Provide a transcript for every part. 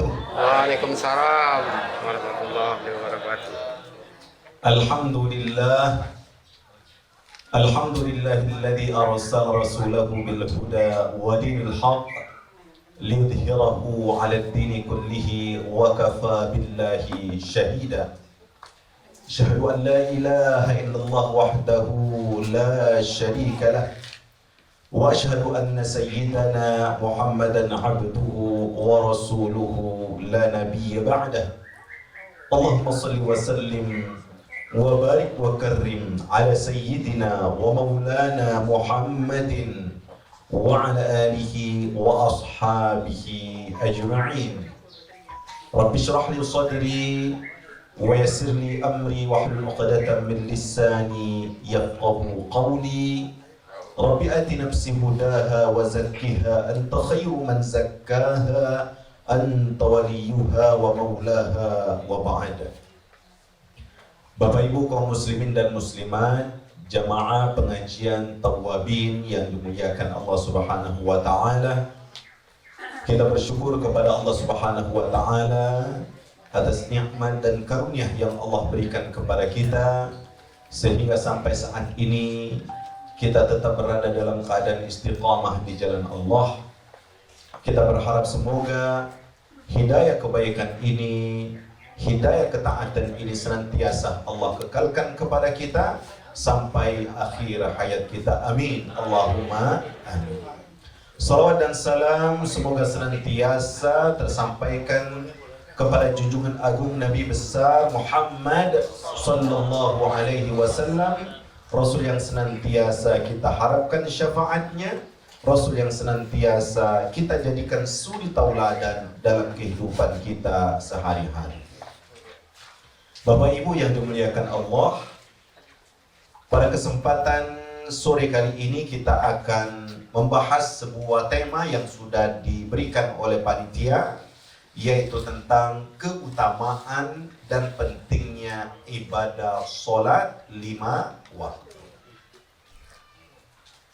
wabarakatuh. Waalaikumsalam warahmatullahi wabarakatuh. Alhamdulillah. Alhamdulillahilladzi arsala rasulahu bil huda wa dinil haqq liyudhhirahu 'ala ad-dini kullihi wa kafa billahi shahida. Asyhadu an la ilaha illallah wahdahu la syarika lah. Wa asyhadu anna sayyidana Muhammadan 'abduhu wa rasuluhu la nabiyya ba'dah. Allahumma shalli wa sallim wa barik wa karrim ala sayyidina wa maulana Muhammadin wa ala alihi wa ashabihi ajma'in. Rabbi shrah li sadri wa yassir li amri wahlul 'uqdatam min lisani yafqahu qawli. Rabbi ati nafsi hudaha wa zakkiha anta khairu man zakkaha anta waliyuha wa maulaha wa ba'da. Bapak Ibu kaum muslimin dan muslimat, jamaah pengajian Tawwabin yang dimuliakan Allah Subhanahu wa taala. Kita bersyukur kepada Allah Subhanahu wa taala atas nikmat dan karunia yang Allah berikan kepada kita sehingga sampai saat ini kita tetap berada dalam keadaan istiqamah di jalan Allah. Kita berharap semoga hidayah kebaikan ini, hidayah ketaatan ini senantiasa Allah kekalkan kepada kita sampai akhir hayat kita. Amin. Allahumma amin. Salawat dan salam semoga senantiasa tersampaikan kepada junjungan agung Nabi besar Muhammad sallallahu alaihi wasallam, Rasul yang senantiasa kita harapkan syafaatnya, Rasul yang senantiasa kita jadikan suri tauladan dalam kehidupan kita sehari-hari. Bapak Ibu yang dimuliakan Allah, pada kesempatan sore kali ini kita akan membahas sebuah tema yang sudah diberikan oleh panitia, yaitu tentang keutamaan dan pentingnya ibadah sholat 5 waktu.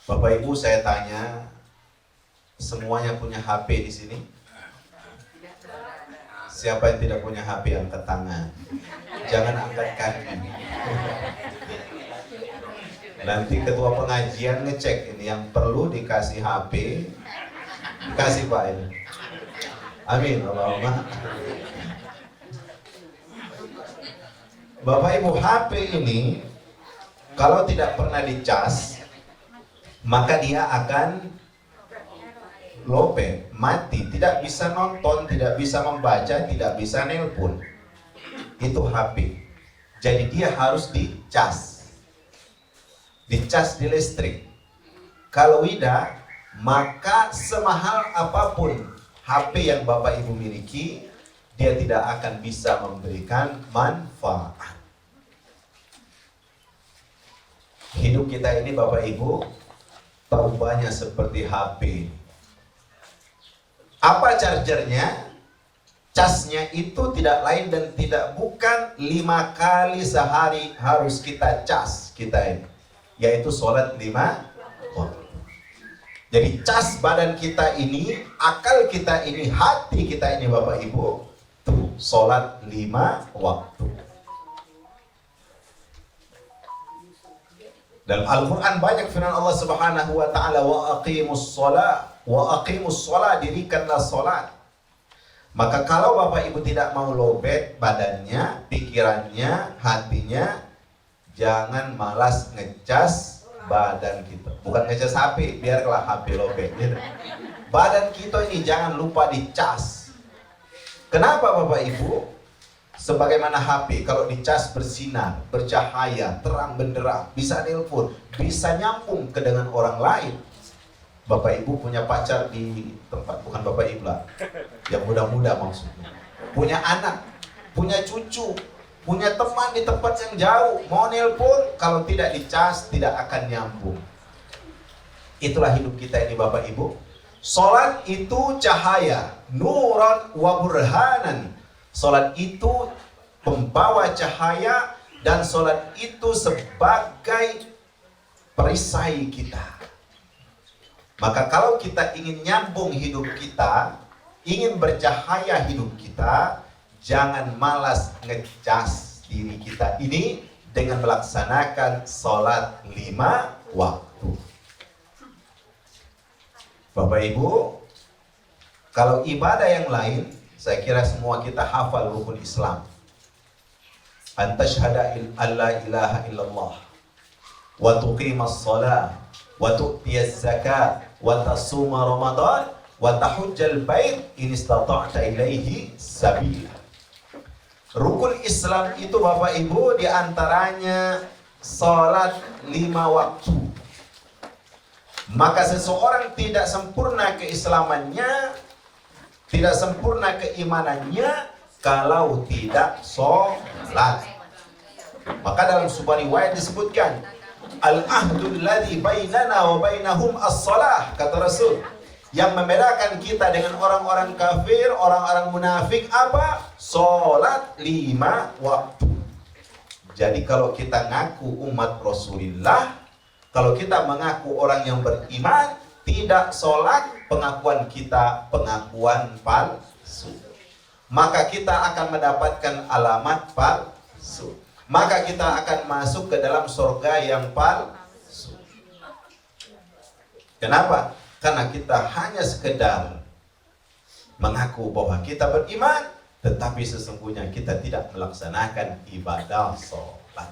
Bapak Ibu, saya tanya, semuanya punya HP di sini? Siapa yang tidak punya HP angkat tangan? Jangan angkat kaki. Nanti ketua pengajian ngecek ini yang perlu dikasih HP, dikasih Pak ini. Amin. Allahumma. Bapak Ibu, HP ini kalau tidak pernah dicas, maka dia akan lope, mati, tidak bisa nonton, tidak bisa membaca, tidak bisa nelpon. Itu HP. Jadi dia harus dicas. Dicas di listrik. Kalau tidak, maka semahal apapun HP yang Bapak Ibu miliki, dia tidak akan bisa memberikan manfaat. Hidup kita ini Bapak Ibu taubahnya seperti HP. Apa chargernya? Casnya itu tidak lain dan tidak bukan 5 kali sehari harus kita cas kita ini, yaitu sholat 5 waktu. Jadi cas badan kita ini, akal kita ini, hati kita ini Bapak Ibu, tuh sholat 5 waktu. Dalam Al-Quran banyak firman Allah Subhanahu wa ta'ala, wa aqimus sholat, dirikanlah sholat. Maka kalau Bapak Ibu tidak mau lobet badannya, pikirannya, hatinya, jangan malas ngecas badan kita. Bukan ngecas HP, biarlah HP lobet gitu. Badan kita ini jangan lupa dicas. Kenapa Bapak Ibu? Sebagaimana HP, kalau dicas bersinar, bercahaya, terang benderang, bisa nelpon, bisa nyambung ke dengan orang lain. Bapak Ibu punya pacar di tempat, bukan Bapak Ibu lah, yang muda-muda maksudnya. Punya anak, punya cucu, punya teman di tempat yang jauh, mau nelpon, kalau tidak dicas tidak akan nyambung. Itulah hidup kita ini Bapak Ibu. Salat itu cahaya, nuran wa burhanan. Salat itu pembawa cahaya dan salat itu sebagai perisai kita. Maka kalau kita ingin nyambung hidup kita, ingin bercahaya hidup kita, jangan malas ngecas diri kita ini dengan melaksanakan sholat 5 waktu. Bapak Ibu, kalau ibadah yang lain, saya kira semua kita hafal rukun Islam. Antashhada alla ilaha illallah wa tuqimas shalah wa tu'tiyaz zakat wa tasuma ramadan wa tahujjal bait in istata'ta ilaihi sabila. Rukun Islam itu Bapak Ibu diantaranya salat 5 waktu. Maka seseorang tidak sempurna keislamannya, tidak sempurna keimanannya kalau tidak sholat. Maka dalam sebuah riwayat disebutkan, al-ahdul ladzi bainana wa bainahum as-shalah, kata Rasul. Yang membedakan kita dengan orang-orang kafir, orang-orang munafik apa? Sholat 5 waktu. Jadi kalau kita ngaku umat Rasulullah, kalau kita mengaku orang yang beriman, tidak sholat, pengakuan kita pengakuan palsu. Maka kita akan mendapatkan alamat palsu. Maka kita akan masuk ke dalam surga yang palsu. Kenapa? Karena kita hanya sekedar mengaku bahwa kita beriman, tetapi sesungguhnya kita tidak melaksanakan ibadah sholat.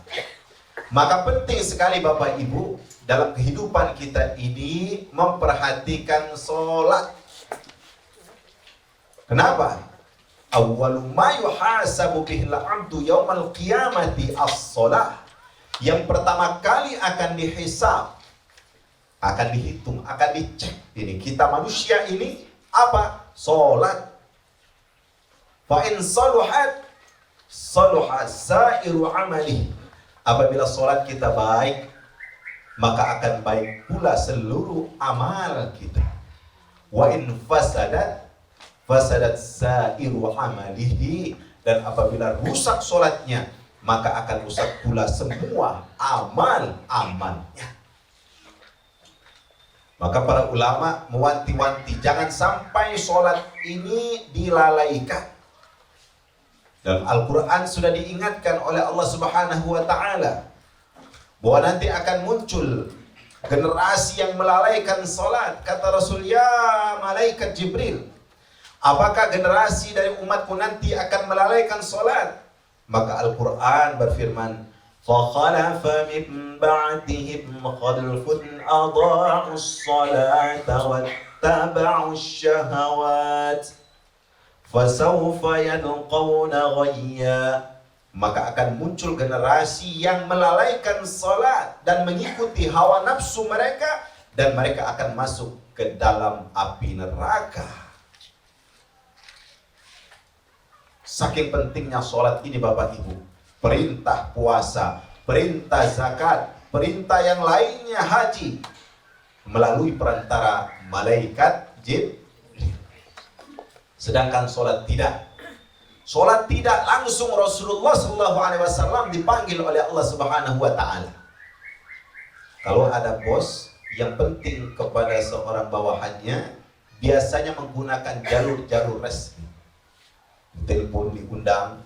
Maka penting sekali Bapak Ibu, dalam kehidupan kita ini memperhatikan sholat. Kenapa? Awwalu ma yuhasabu bihil abdu yaumal qiyamati as-shalah. Yang pertama kali akan dihisab, akan dihitung, akan dicek ini kita manusia ini apa? Sholat. Fa in saluhat saluha sairu amali. Apabila sholat kita baik, maka akan baik pula seluruh amal kita. Wa in fasadat fasadat sairu amalihi. Dan apabila rusak sholatnya, maka akan rusak pula semua amal-amalnya. Maka para ulama mewanti-wanti jangan sampai sholat ini dilalaikan. Dalam Al-Quran sudah diingatkan oleh Allah Subhanahu wa Ta'ala bahwa nanti akan muncul generasi yang melalaikan sholat. Kata Rasul, ya malaikat Jibril, apakah generasi dari umatku nanti akan melalaikan sholat? Maka Al-Quran berfirman, فَخَلَفَ مِنْ بَعْدِهِمْ خَلْفٌ أَضَاعُوا الصَّلَاةَ وَاتَّبَعُوا الشَّهَوَاتِ فَسَوْفَ يَلْقَوْنَ غَيًّا. Maka akan muncul generasi yang melalaikan salat dan mengikuti hawa nafsu mereka, dan mereka akan masuk ke dalam api neraka. Saking pentingnya salat ini Bapak Ibu. Perintah puasa, perintah zakat, perintah yang lainnya haji melalui perantara malaikat Jibril. Sedangkan sholat tidak. Sholat tidak langsung Rasulullah SAW dipanggil oleh Allah Subhanahu wa Ta'ala. Kalau ada bos yang penting kepada seorang bawahannya, biasanya menggunakan jalur-jalur resmi. Telepon diundang,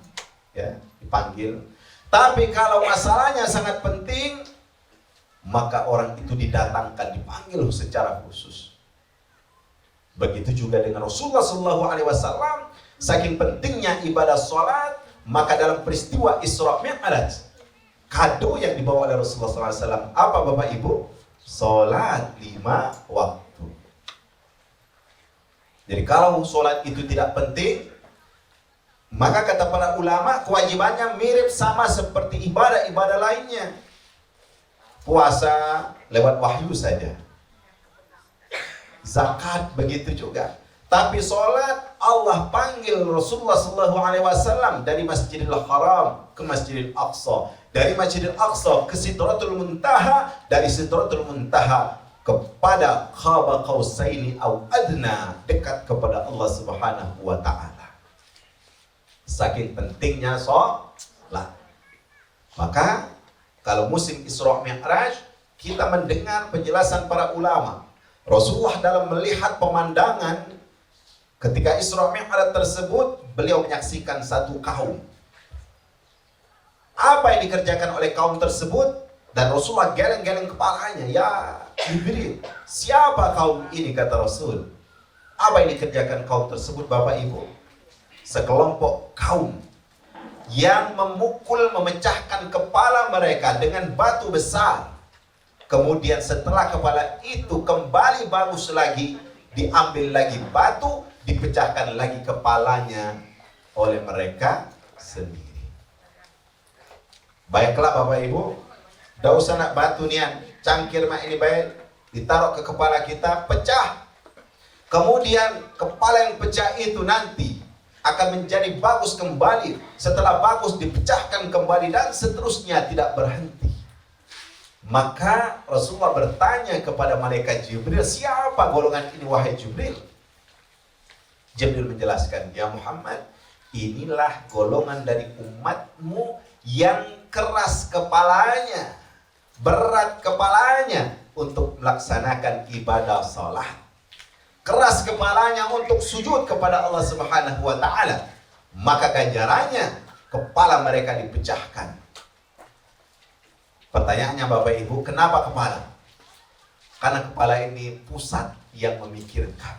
ya, dipanggil. Tapi kalau masalahnya sangat penting, maka orang itu didatangkan, dipanggil secara khusus. Begitu juga dengan Rasulullah SAW, saking pentingnya ibadah sholat, maka dalam peristiwa Isra Mi'raj, kado yang dibawa oleh Rasulullah SAW apa Bapak Ibu? Sholat 5 waktu. Jadi kalau sholat itu tidak penting, maka kata para ulama kewajibannya mirip sama seperti ibadah-ibadah lainnya. Puasa lewat wahyu saja. Zakat begitu juga. Tapi sholat Allah panggil Rasulullah SAW dari Masjidil Haram ke Masjidil Aqsa, dari Masjidil Aqsa ke Sidratul Muntaha, dari Sidratul Muntaha kepada Qaba Qausaini au adna, dekat kepada Allah Subhanahu wa Ta'ala. Saking pentingnya sholat. Maka kalau musim Isra Mi'raj, kita mendengar penjelasan para ulama. Rasulullah dalam melihat pemandangan Ketika Isra Mi'raj tersebut, beliau menyaksikan satu kaum. Apa yang dikerjakan oleh kaum tersebut? Dan Rasulullah geleng-geleng kepalanya. Ya Jibril, siapa kaum ini, kata Rasul. Apa yang dikerjakan kaum tersebut, Bapak Ibu? Sekelompok kaum yang memecahkan kepala mereka dengan batu besar. Kemudian setelah kepala itu kembali bagus lagi, diambil lagi batu, dipecahkan lagi kepalanya oleh mereka sendiri. Baiklah Bapak Ibu, tidak usah nak batu nian, cangkir mak ini baik, ditaruh ke kepala kita, pecah. Kemudian kepala yang pecah itu nanti akan menjadi bagus kembali. Setelah bagus dipecahkan kembali dan seterusnya, tidak berhenti. Maka Rasulullah bertanya kepada malaikat Jibril, siapa golongan ini wahai Jibril? Jibril menjelaskan, ya Muhammad, inilah golongan dari umatmu yang keras kepalanya, berat kepalanya untuk melaksanakan ibadah salat. Keras kepalanya untuk sujud kepada Allah Subhanahu wa taala. Maka ganjarannya kepala mereka dipecahkan. Pertanyaannya Bapak Ibu, kenapa kepala? Karena kepala ini pusat yang memikirkan.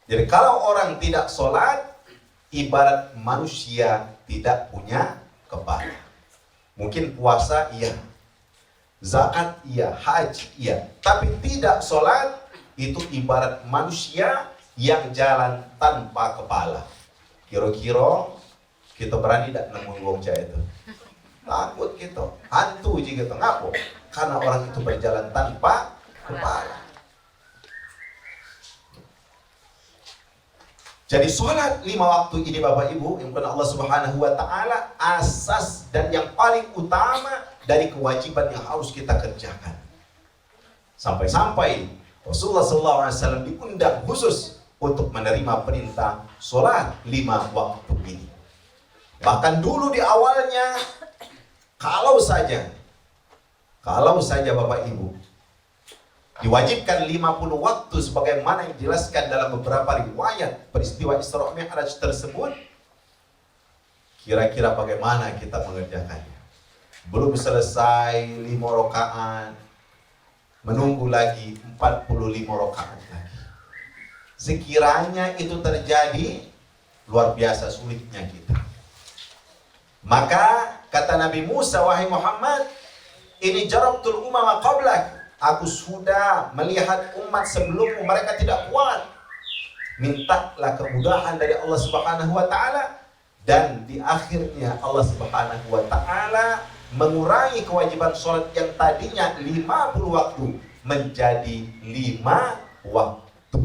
Jadi kalau orang tidak sholat, ibarat manusia tidak punya kepala. Mungkin puasa iya, zakat iya, haji iya, tapi tidak sholat, itu ibarat manusia yang jalan tanpa kepala. Kira-kira kita berani tidak nemuin wong jaya itu? Takut gitu, hantu jika gitu, ngapo? Karena orang itu berjalan tanpa kepala. Jadi sholat 5 waktu ini Bapak Ibu, yang benar Allah Subhanahu wa taala, asas dan yang paling utama dari kewajiban yang harus kita kerjakan. Sampai-sampai Rasulullah SAW diundang khusus untuk menerima perintah sholat 5 waktu ini. Bahkan dulu di awalnya, kalau saja Bapak Ibu diwajibkan 50 waktu sebagaimana yang dijelaskan dalam beberapa riwayat peristiwa Isra Mi'raj tersebut, kira-kira bagaimana kita mengerjakannya? Belum selesai 5 rakaat, menunggu lagi 45 rakaat lagi. Sekiranya itu terjadi, luar biasa sulitnya kita. Maka kata Nabi Musa, wahai Muhammad, ini jarabtul umama qablak. Aku sudah melihat umat sebelummu, mereka tidak kuat. Mintalah kemudahan dari Allah Subhanahu wa taala, dan di akhirnya Allah Subhanahu wa taala mengurangi kewajiban sholat yang tadinya 50 waktu menjadi 5 waktu.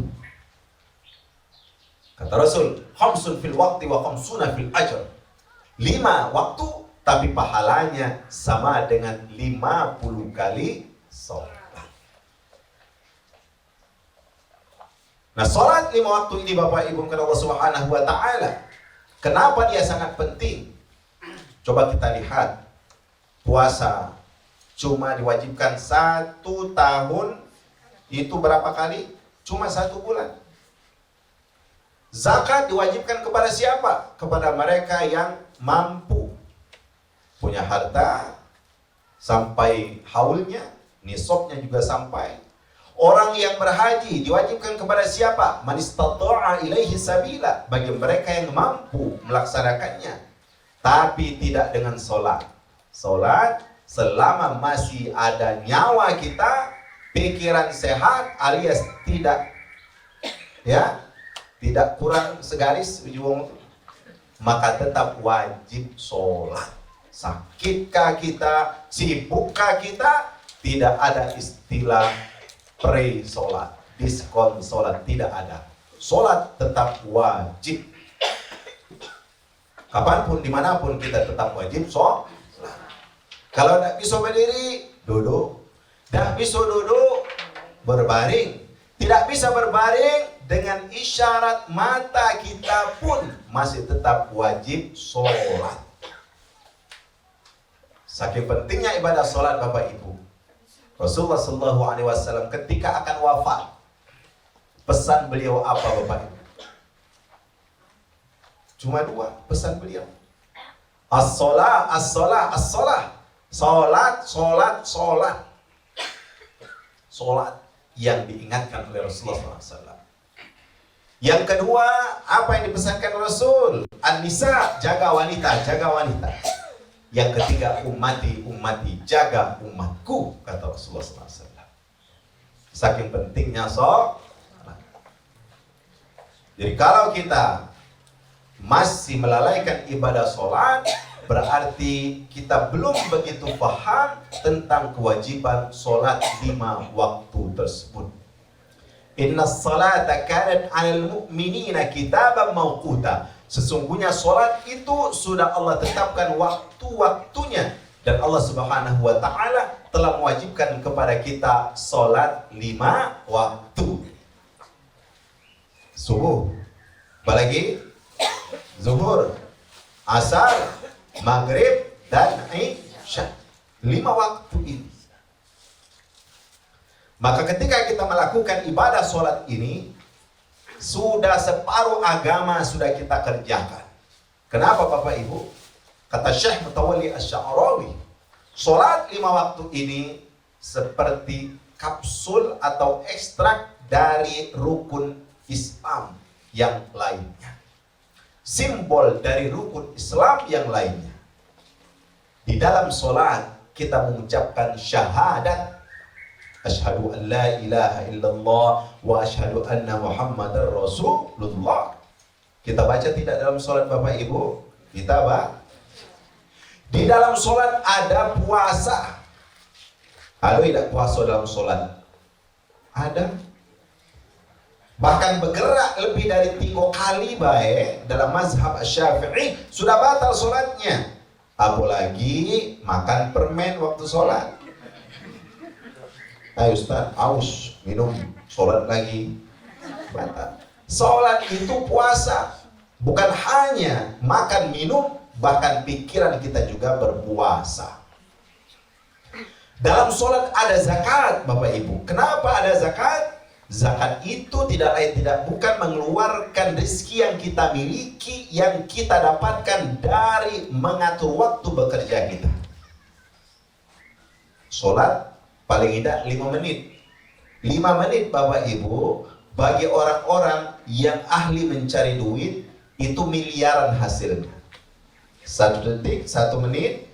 Kata Rasul, khamsun fil waqti wa khamsuna fil ajr. 5 waktu tapi pahalanya sama dengan 50 kali sholat. Nah, sholat 5 waktu ini Bapak Ibu kepada Allah Subhanahu wa taala, kenapa dia sangat penting? Coba kita lihat, puasa cuma diwajibkan 1 tahun, itu berapa kali? Cuma 1 bulan. Zakat diwajibkan kepada siapa? Kepada mereka yang mampu, punya harta sampai haulnya, nisabnya juga sampai. Orang yang berhaji diwajibkan kepada siapa? Man istata'a ilaihi sabila, bagi mereka yang mampu melaksanakannya. Tapi tidak dengan sholat. Sholat selama masih ada nyawa kita, pikiran sehat alias tidak kurang segaris ujung, maka tetap wajib sholat. Sakitkah kita, sibukkah kita, tidak ada istilah pre-sholat, diskon sholat, tidak ada. Sholat tetap wajib. Kapanpun, dimanapun kita tetap wajib sholat. Kalau tidak bisa berdiri, duduk. Tidak bisa duduk, berbaring. Tidak bisa berbaring, dengan isyarat mata kita pun masih tetap wajib sholat. Saking pentingnya ibadah sholat Bapak Ibu, Rasulullah SAW ketika akan wafat, Pesan beliau apa Bapak Ibu? Cuma 2 pesan beliau. As-shalah, as-shalah, as-shalah. Salat, salat, salat. Salat yang diingatkan oleh Rasulullah SAW. Yang kedua, apa yang dipesankan Rasul? An-nisa, jaga wanita, jaga wanita. Yang ketiga, ummati, ummati, jaga umatku, kata Rasulullah SAW. Saking pentingnya sholat. Jadi kalau kita masih melalaikan ibadah sholat, berarti kita belum begitu paham tentang kewajiban sholat 5 waktu tersebut. Inna salata kanat 'alal mu'minina kitaban mawquta. Sesungguhnya sholat itu sudah Allah tetapkan waktu-waktunya, dan Allah Subhanahu wa taala telah mewajibkan kepada kita sholat 5 waktu. Subuh, apalagi zuhur, asar, maghrib, dan isya. 5 waktu ini. Maka ketika kita melakukan ibadah sholat ini, sudah separuh agama sudah kita kerjakan. Kenapa Bapak Ibu? Kata Syekh Mutawalli Asy-Sya'rawi, sholat 5 waktu ini seperti kapsul atau ekstrak dari rukun Islam yang lainnya. Simbol dari rukun Islam yang lainnya. Di dalam sholat kita mengucapkan syahadat, asyhadu an la ilaha illallah wa asyhadu anna muhammadar rasulullah. Kita baca tidak dalam sholat Bapak Ibu? Kita baca. Di dalam sholat ada puasa. Ada tidak puasa dalam sholat? Ada. Bahkan bergerak lebih dari 3 kali baik dalam mazhab Syafi'i sudah batal sholatnya. Apalagi makan permen waktu sholat. Ayo Ustaz, aus, minum, sholat lagi, batal. Sholat itu puasa, bukan hanya makan minum, bahkan pikiran kita juga berpuasa. Dalam sholat ada zakat Bapak Ibu. Kenapa ada zakat? Zakat itu tidak lain tidak bukan mengeluarkan rezeki yang kita miliki, yang kita dapatkan dari mengatur waktu bekerja kita. Sholat paling tidak 5 menit. 5 menit Bapak Ibu, bagi orang-orang yang ahli mencari duit, itu miliaran hasilnya. 1 detik, 1 menit,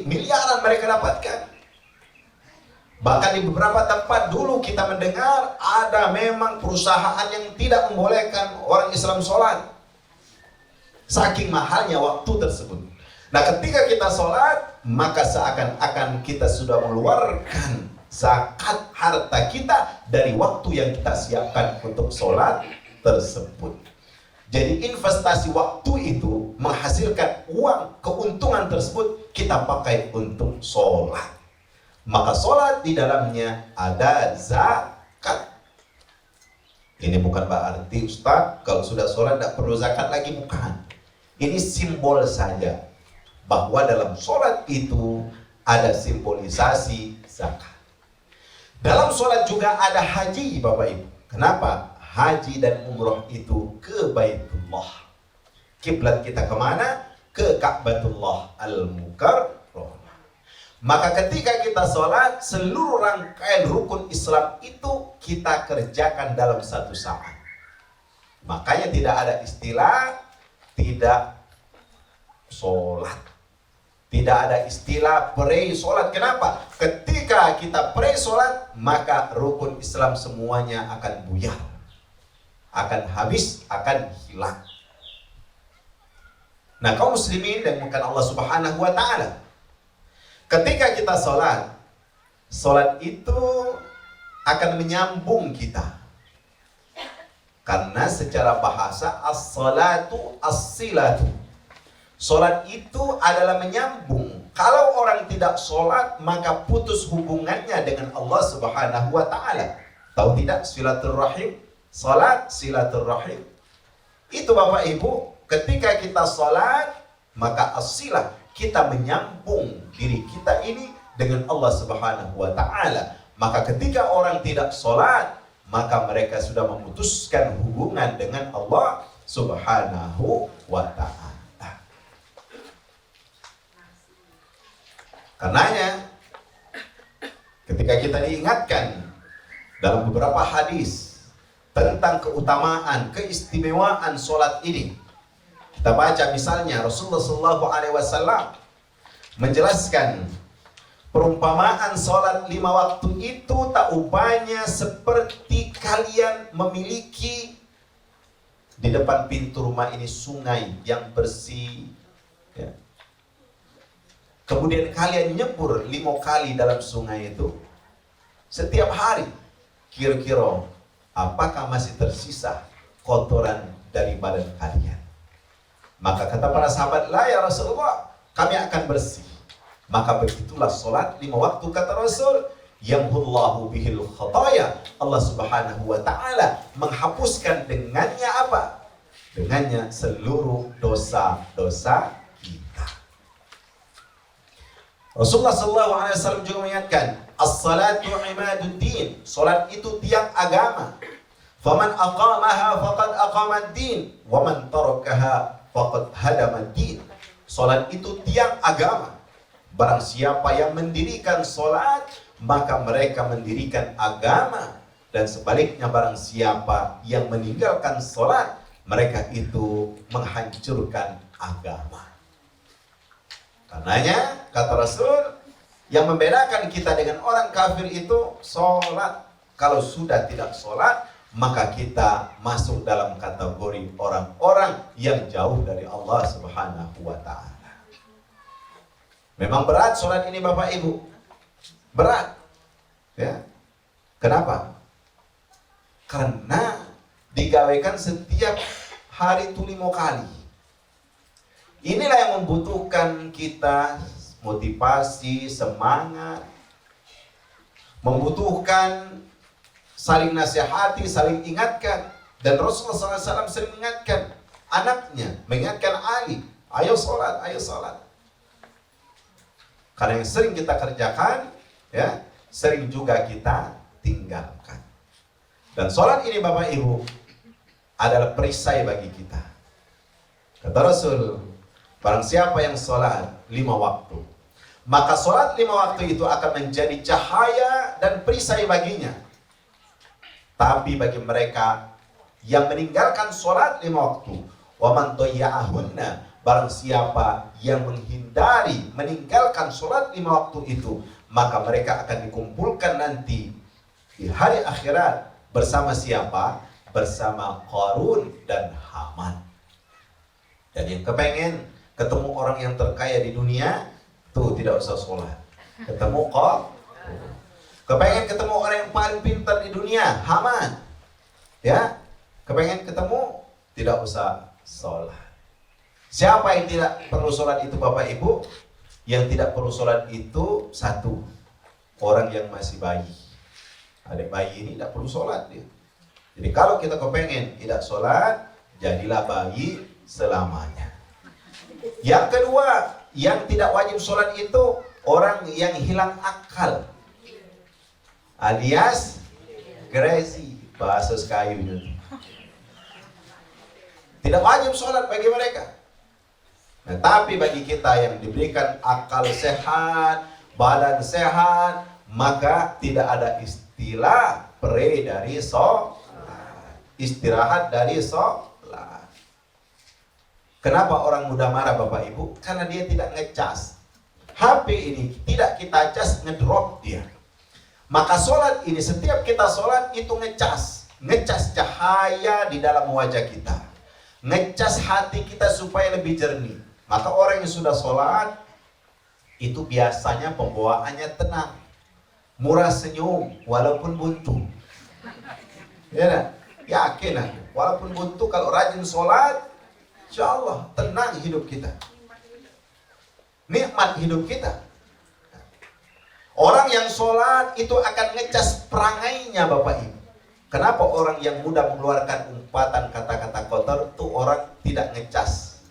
miliaran mereka dapatkan. Bahkan di beberapa tempat dulu kita mendengar ada memang perusahaan yang tidak membolehkan orang Islam sholat. Saking mahalnya waktu tersebut. Nah ketika kita sholat, maka seakan-akan kita sudah mengeluarkan zakat harta kita dari waktu yang kita siapkan untuk sholat tersebut. Jadi investasi waktu itu menghasilkan uang, keuntungan tersebut kita pakai untuk sholat. Maka sholat di dalamnya ada zakat. Ini bukan berarti Ustaz kalau sudah sholat tidak perlu zakat lagi, bukan. Ini simbol saja bahwa dalam sholat itu ada simbolisasi zakat. Dalam sholat juga ada haji Bapak Ibu. Kenapa? Haji dan umroh itu ke Baitullah. Kiblat kita kemana? Ke Ka'batullah Al-Mukarramah. Maka ketika kita sholat, seluruh rangkaian rukun Islam itu kita kerjakan dalam 1 saat. Makanya tidak ada istilah tidak sholat. Tidak ada istilah pre-sholat. Kenapa? Ketika kita pre-sholat, maka rukun Islam semuanya akan buyar. Akan habis, akan hilang. Nah kaum muslimin dan bukan Allah Subhanahu wa ta'ala, ketika kita sholat, sholat itu akan menyambung kita. Karena secara bahasa as-salatu as-silatu. Sholat itu adalah menyambung. Kalau orang tidak sholat, maka putus hubungannya dengan Allah Subhanahu wa ta'ala. Tahu tidak silaturrahim? Sholat silaturrahim. Itu Bapak Ibu, ketika kita sholat, maka as-silah, kita menyambung diri kita ini dengan Allah Subhanahu wa ta'ala. Maka ketika orang tidak sholat, maka mereka sudah memutuskan hubungan dengan Allah Subhanahu wa ta'ala. Karenanya ketika kita diingatkan dalam beberapa hadis tentang keutamaan, keistimewaan sholat ini, kita baca misalnya Rasulullah SAW menjelaskan perumpamaan sholat 5 waktu itu tak upanya seperti kalian memiliki di depan pintu rumah ini sungai yang bersih, ya. Kemudian kalian nyebur 5 kali dalam sungai itu setiap hari. Kira-kira apakah masih tersisa kotoran dari badan kalian? Maka kata para sahabat, la ya Rasulullah, kami akan bersih. Maka begitulah sholat 5 waktu, kata Rasul, yamhullahu bihil khataya. Allah Subhanahu wa ta'ala menghapuskan dengannya apa? Dengannya seluruh dosa-dosa kita. Rasulullah SAW juga mengingatkan, as-salatu imaduddin, salat itu tiang agama. Faman aqamaha faqad aqamad-din, wa man tarakaha faqad hadamad-din. Salat itu tiang agama. Barang siapa yang mendirikan salat, maka mereka mendirikan agama. Dan sebaliknya barang siapa yang meninggalkan salat, mereka itu menghancurkan agama. Karenanya kata Rasul, yang membedakan kita dengan orang kafir itu sholat. Kalau sudah tidak sholat, maka kita masuk dalam kategori orang-orang yang jauh dari Allah Subhanahu wa ta'ala. Memang berat sholat ini Bapak Ibu, berat, ya. Kenapa? Karena digawekan setiap hari itu 5 kali. Inilah yang membutuhkan kita motivasi, semangat, membutuhkan saling nasihati, saling ingatkan. Dan Rasulullah SAW sering mengingatkan anaknya, mengingatkan Ali, ayo sholat, ayo sholat. Karena yang sering kita kerjakan, ya, sering juga kita tinggalkan. Dan sholat ini Bapak Ibu adalah perisai bagi kita. Kata Rasul, barang siapa yang sholat 5 waktu, maka sholat 5 waktu itu akan menjadi cahaya dan perisai baginya. Tapi bagi mereka yang meninggalkan sholat 5 waktu, waman toya'ahunna, barang siapa yang menghindari, meninggalkan sholat 5 waktu itu, maka mereka akan dikumpulkan nanti di hari akhirat bersama siapa? Bersama Qarun dan Haman. Dan yang kepengen ketemu orang yang terkaya di dunia, tuh tidak usah sholat. Ketemu kok. Kepengen ketemu orang yang paling pintar di dunia, Haman. Ya, kepengen ketemu, tidak usah sholat. Siapa yang tidak perlu sholat itu Bapak Ibu? Yang tidak perlu sholat itu satu, orang yang masih bayi. Adik bayi ini tidak perlu sholat dia. Jadi kalau kita kepengen tidak sholat, jadilah bayi selamanya. Yang kedua, yang tidak wajib sholat itu orang yang hilang akal, alias crazy, bahasa sekayunya. Tidak wajib sholat bagi mereka. Nah, tapi bagi kita yang diberikan akal sehat, badan sehat, maka tidak ada istilah pray dari sholat, istirahat dari sholat. Kenapa orang mudah marah Bapak Ibu? Karena dia tidak ngecas. HP ini tidak kita cas, ngedrop dia. Maka sholat ini, setiap kita sholat itu ngecas. Ngecas cahaya di dalam wajah kita. Ngecas hati kita supaya lebih jernih. Maka orang yang sudah sholat, itu biasanya pembawaannya tenang. Murah senyum, walaupun buntu. Ya, yakin aku. Walaupun buntu, kalau rajin sholat, insya Allah tenang hidup kita, nikmat hidup kita. Orang yang sholat itu akan ngecas perangainya Bapak Ibu. Kenapa orang yang mudah mengeluarkan umpatan kata-kata kotor itu orang tidak ngecas?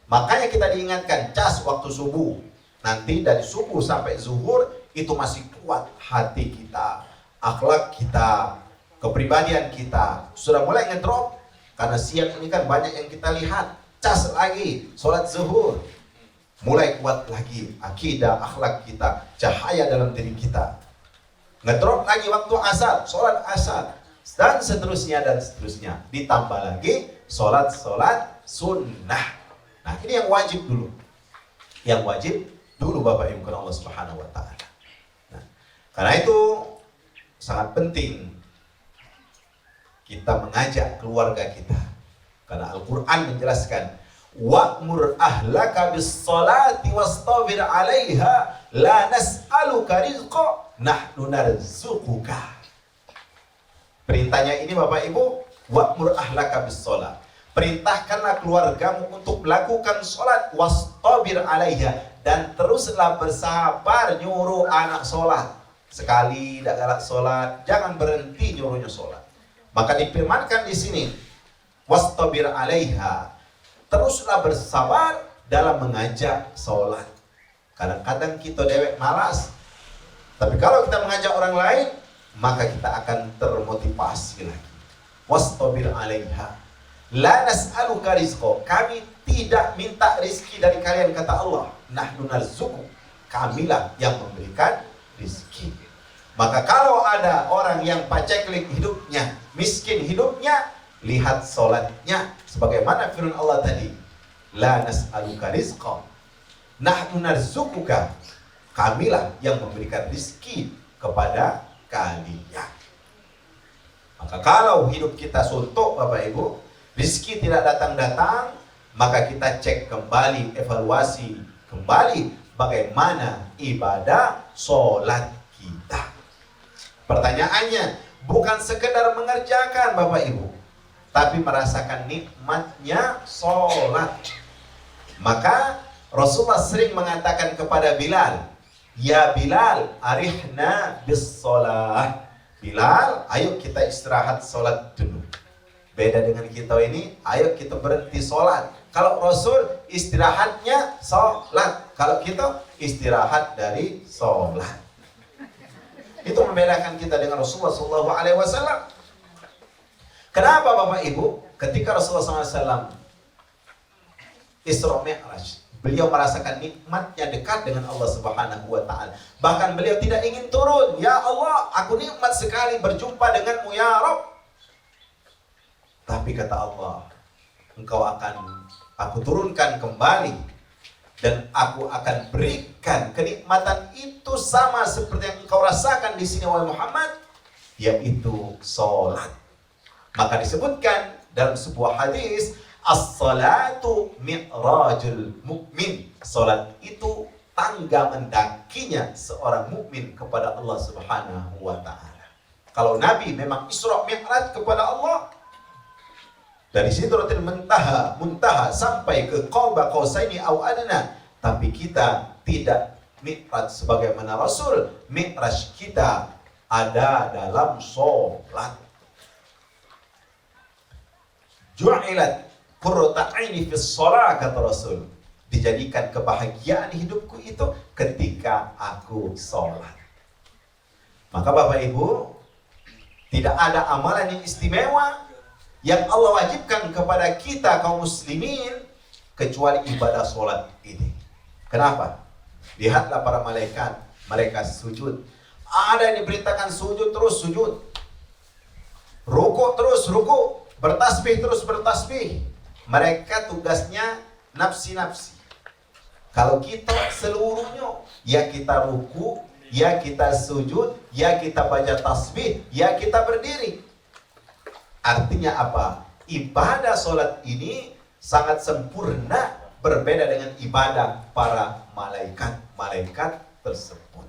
Makanya kita diingatkan cas waktu subuh. Nanti dari subuh sampai zuhur itu masih kuat hati kita, akhlak kita, kepribadian kita sudah mulai ngedrop. Karena siang ini kan banyak yang kita lihat, cas lagi, sholat zuhur. Mulai kuat lagi akidah, akhlak kita, cahaya dalam diri kita. Ngedrop lagi waktu asar, sholat asar, dan seterusnya dan seterusnya. Ditambah lagi sholat sunnah. Nah, ini yang wajib dulu. Yang wajib dulu Bapak Ibu karena Allah Subhanahu wa taala. Nah, karena itu sangat penting kita mengajak keluarga kita. Karena Al-Qur'an menjelaskan, wa'mur ahlaka bis-shalati wastabir 'alaiha la nas'aluka rizqa nahnu narzuquka. Perintahnya ini Bapak Ibu, wa'mur ahlaka bis-shalat. Perintahkanlah keluargamu untuk melakukan sholat, wastabir 'alaiha, dan teruslah bersabar nyuruh anak sholat. Sekali tidak galak sholat, jangan berhenti nyuruhnya sholat. Maka difirmankan di sini, wastabir 'alaiha, teruslah bersabar dalam mengajak sholat. Kadang-kadang kita dewek malas, tapi kalau kita mengajak orang lain, maka kita akan termotivasi lagi. Wastabir 'alaiha, la nas'aluka rizqa, kami tidak minta rizki dari kalian, kata Allah. Nahnu narzuqu, kamilah yang memberikan rizki. Maka kalau ada orang yang paceklik hidupnya, miskin hidupnya, lihat sholatnya. Sebagaimana firman Allah tadi, la nas'aluka rizqa nahnu narzuquka, kamilah yang memberikan rizki kepada kalian. Maka kalau hidup kita suntuk Bapak Ibu, rizki tidak datang-datang, maka kita cek kembali, evaluasi kembali bagaimana ibadah sholat kita. Pertanyaannya bukan sekedar mengerjakan Bapak Ibu, tapi merasakan nikmatnya sholat. Maka Rasulullah sering mengatakan kepada Bilal, ya Bilal, arihna bis sholat. Bilal, ayo kita istirahat sholat dulu. Beda dengan kita ini, ayo kita berhenti sholat. Kalau Rasul istirahatnya sholat, kalau kita istirahat dari sholat. Itu membedakan kita dengan Rasulullah SAW. Kenapa Bapak Ibu? Ketika Rasulullah SAW Isra Mi'raj, beliau merasakan nikmatnya dekat dengan Allah Subhanahu wa taala. Bahkan beliau tidak ingin turun. Ya Allah, aku nikmat sekali berjumpa denganmu ya Rabb. Tapi kata Allah, aku turunkan kembali, dan aku akan berikan kenikmatan itu sama seperti yang engkau rasakan di sini wahai Muhammad, yaitu sholat. Maka disebutkan dalam sebuah hadis, as-salatu mi'rajul mu'min. Sholat itu tangga mendakinya seorang mukmin kepada Allah Subhanahu wa taala. Kalau Nabi memang Isra Mi'raj kepada Allah, dari Sidratil Muntaha sampai ke Qaba Qausaini au adna, tapi kita tidak mi'raj sebagaimana Rasul. Mi'raj kita ada dalam sholat. Ju'ilat qurrata 'aini fis shalah, kata Rasul. Dijadikan kebahagiaan hidupku itu ketika aku sholat. Maka Bapak Ibu, tidak ada amalan yang istimewa yang Allah wajibkan kepada kita kaum muslimin kecuali ibadah sholat ini. Kenapa? Lihatlah para malaikat, mereka sujud. Ada yang diberitakan sujud terus sujud, rukuk terus rukuk, bertasbih terus bertasbih. Mereka tugasnya nafsi-nafsi. Kalau kita seluruhnya, ya kita rukuk, ya kita sujud, ya kita baca tasbih, ya kita berdiri. Artinya apa? Ibadah sholat ini sangat sempurna, berbeda dengan ibadah para malaikat tersebut.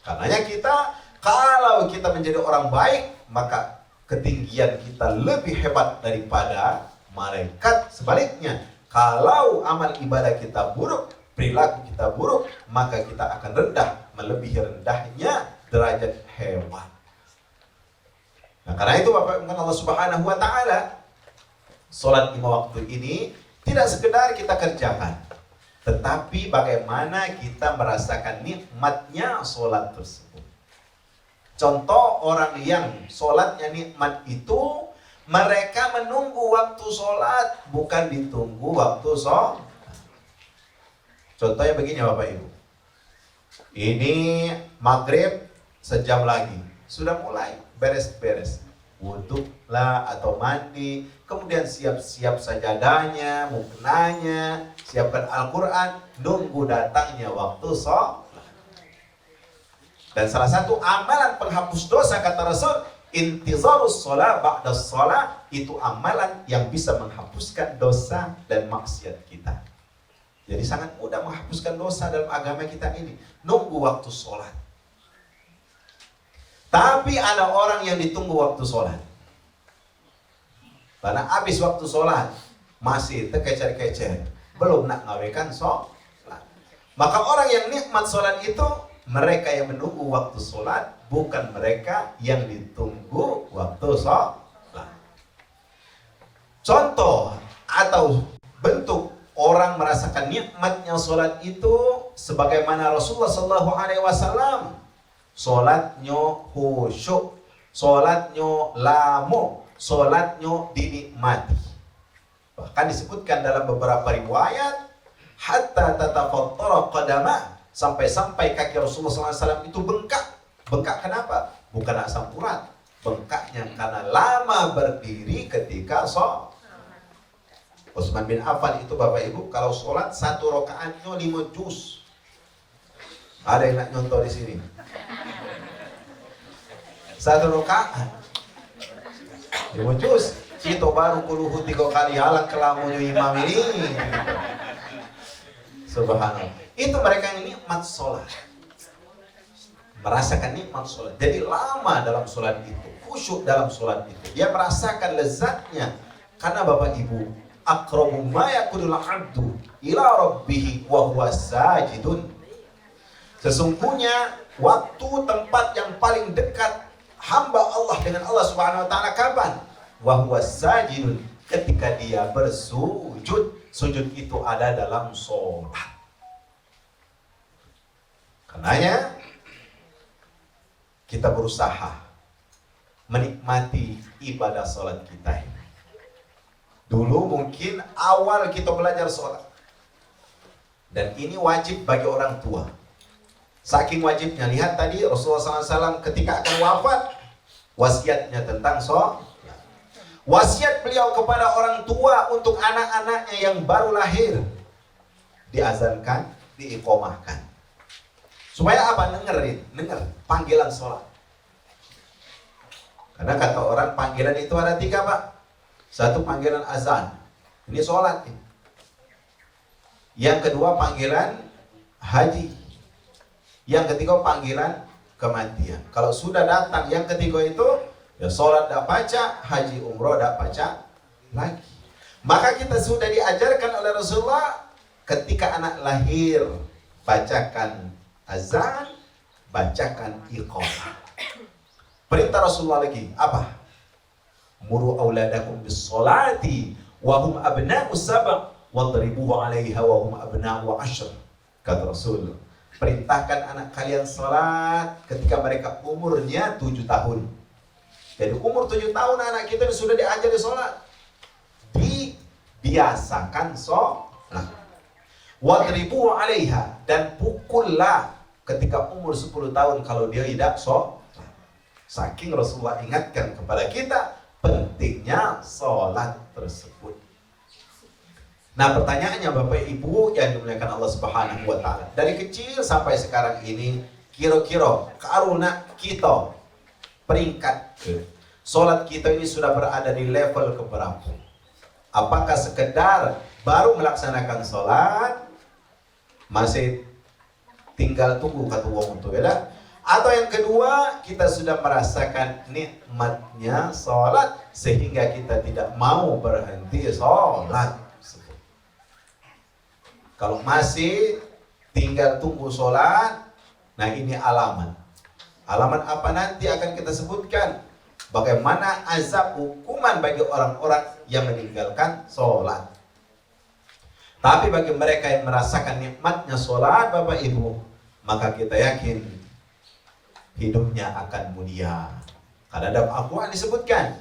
Karenanya kita, kalau kita menjadi orang baik, maka ketinggian kita lebih hebat daripada malaikat. Sebaliknya, kalau amal ibadah kita buruk, perilaku kita buruk, maka kita akan rendah, melebihi rendahnya derajat hewan. Nah, karena itu Bapak Ibu Allah Subhanahu wa taala, salat 5 waktu ini tidak sekedar kita kerjakan, tetapi bagaimana kita merasakan nikmatnya salat tersebut. Contoh orang yang sholatnya nikmat itu, mereka menunggu waktu sholat, bukan ditunggu waktu sholat. Contohnya begini Bapak Ibu. Ini maghrib sejam lagi. Sudah mulai beres-beres. Wudhu lah atau mandi. Kemudian siap-siap sajadahnya, muknanya, siapkan Al-Quran. Nunggu datangnya waktu sholat. Dan salah satu amalan penghapus dosa kata Rasul, intizarus sholat ba'das sholat, itu amalan yang bisa menghapuskan dosa dan maksiat kita. Jadi sangat mudah menghapuskan dosa dalam agama kita ini. Nunggu waktu sholat. Tapi ada orang yang ditunggu waktu sholat. Karena habis waktu sholat, masih terkecer-kecer. Belum nak ngawekan sholat. Maka orang yang nikmat sholat itu, mereka yang menunggu waktu sholat, bukan mereka yang ditunggu waktu sholat. Contoh atau bentuk orang merasakan nikmatnya sholat itu sebagaimana Rasulullah SAW. Sholatnya khusyuk, sholatnya lamu, sholatnya dinikmati. Bahkan disebutkan dalam beberapa riwayat, hatta tatafattara qadama, sampai-sampai kaki Rasulullah SAW itu bengkak. Bengkak kenapa? Bukan asam urat. Bengkaknya karena lama berdiri ketika sholat. Utsman bin Affan itu Bapak Ibu, kalau sholat 1 rakaatnya 5 juz. Ada yang nak nyontoh di sini? 1 rakaat 5 juz. Itu baru kuluhu 3 kali halang kelamunya imam ini. Subhanallah. Itu mereka yang nikmat sholat. Merasakan nikmat sholat. Jadi lama dalam sholat itu. Khusyuk dalam sholat itu. Dia merasakan lezatnya. Karena Bapak Ibu, aqrabu ma yakunul 'abdu ila rabbih wa huwa sajidun. Sesungguhnya waktu tempat yang paling dekat hamba Allah dengan Allah Subhanahu wa taala kapan? Wa huwa sajidun, ketika dia bersujud. Sujud itu ada dalam sholat. Karenanya kita berusaha menikmati ibadah sholat kita ini. Dulu mungkin awal kita belajar sholat, dan ini wajib bagi orang tua. Saking wajibnya, lihat tadi Rasulullah SAW ketika akan wafat, wasiatnya tentang sholat. Wasiat beliau kepada orang tua untuk anak-anaknya yang baru lahir, diazankan, diiqomahkan. Supaya apa? Dengar panggilan sholat. Karena kata orang panggilan itu ada 3 Pak. 1 panggilan azan, ini sholat. Yang kedua panggilan haji. Yang ketiga panggilan kematian. Kalau sudah datang yang ketiga itu, ya sholat dah baca, haji umroh dah baca lagi. Maka kita sudah diajarkan oleh Rasulullah, ketika anak lahir, bacakan azan, bacakan iqamah. Perintah Rasulullah lagi, apa? Muru auladakum bis sholati wa hum abna'u sab' wadribuhu 'alaiha wa hum abna'u 'ashr. Kata Rasul, perintahkan anak kalian salat ketika mereka umurnya 7 tahun. Jadi umur 7 tahun anak kita sudah diajari salat. Dibiasakan salat. Wadribuhu 'alaiha, dan pukullah ketika umur 10 tahun kalau dia tidak salat. Saking Rasulullah ingatkan kepada kita pentingnya sholat tersebut. Nah, pertanyaannya Bapak Ibu yang dimuliakan Allah Subhanahu wa taala, dari kecil sampai sekarang ini, kira-kira karuna kita peringkat sholat kita ini sudah berada di level keberapa? Apakah sekedar baru melaksanakan sholat, masih tinggal tunggu kata wong itu ya? Atau yang kedua, kita sudah merasakan nikmatnya sholat sehingga kita tidak mau berhenti sholat. Kalau masih tinggal tunggu sholat, nah ini alamat. Alamat apa nanti akan kita sebutkan. Bagaimana azab hukuman bagi orang-orang yang meninggalkan sholat. Tapi bagi mereka yang merasakan nikmatnya sholat Bapak Ibu, maka kita yakin hidupnya akan mulia. Karena dalam Al-Quran disebutkan,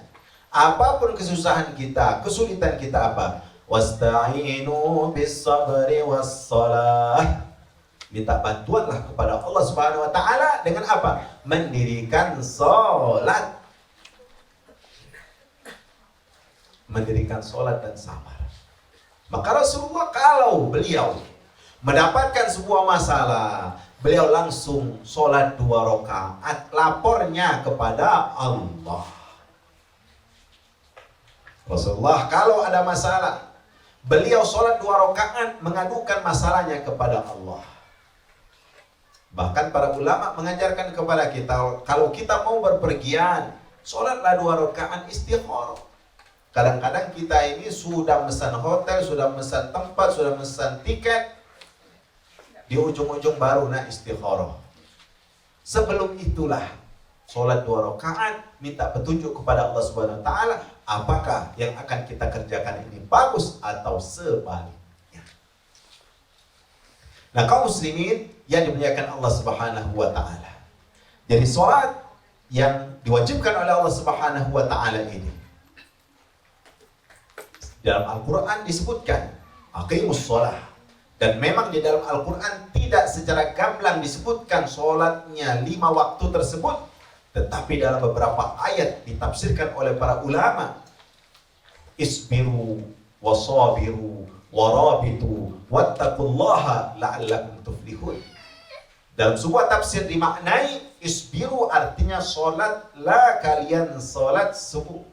apapun kesusahan kita, kesulitan kita apa? Wasta'inu bis-sabri was-salah. Minta bantuanlah kepada Allah Subhanahu wa taala dengan apa? Mendirikan salat. Mendirikan salat dan sabar. Maka Rasulullah kalau beliau mendapatkan sebuah masalah, beliau langsung sholat 2 rakaat, lapornya kepada Allah. Rasulullah kalau ada masalah, beliau sholat 2 rakaat mengadukan masalahnya kepada Allah. Bahkan para ulama mengajarkan kepada kita, kalau kita mau berpergian, sholatlah 2 rakaat istikharah. Kadang-kadang kita ini sudah pesan hotel, sudah pesan tempat, sudah pesan tiket, di ujung-ujung baru istikharah. Sebelum itulah sholat 2 rakaat, minta petunjuk kepada Allah Subhanahu wa taala, apakah yang akan kita kerjakan ini bagus atau sebaliknya. Nah, kaum muslimin yang dimuliakan Allah Subhanahu wa taala. Jadi sholat yang diwajibkan oleh Allah Subhanahu wa taala ini, dalam Al-Quran disebutkan aqimus sholah. Dan memang di dalam Al-Quran tidak secara gamblang disebutkan sholatnya 5 waktu tersebut. Tetapi dalam beberapa ayat ditafsirkan oleh para ulama, isbiru wasabiru warabitu wattaqullaha la'allakum tuflihun. Dalam sebuah tafsir dimaknai isbiru artinya sholat, la kalian sholat subuh.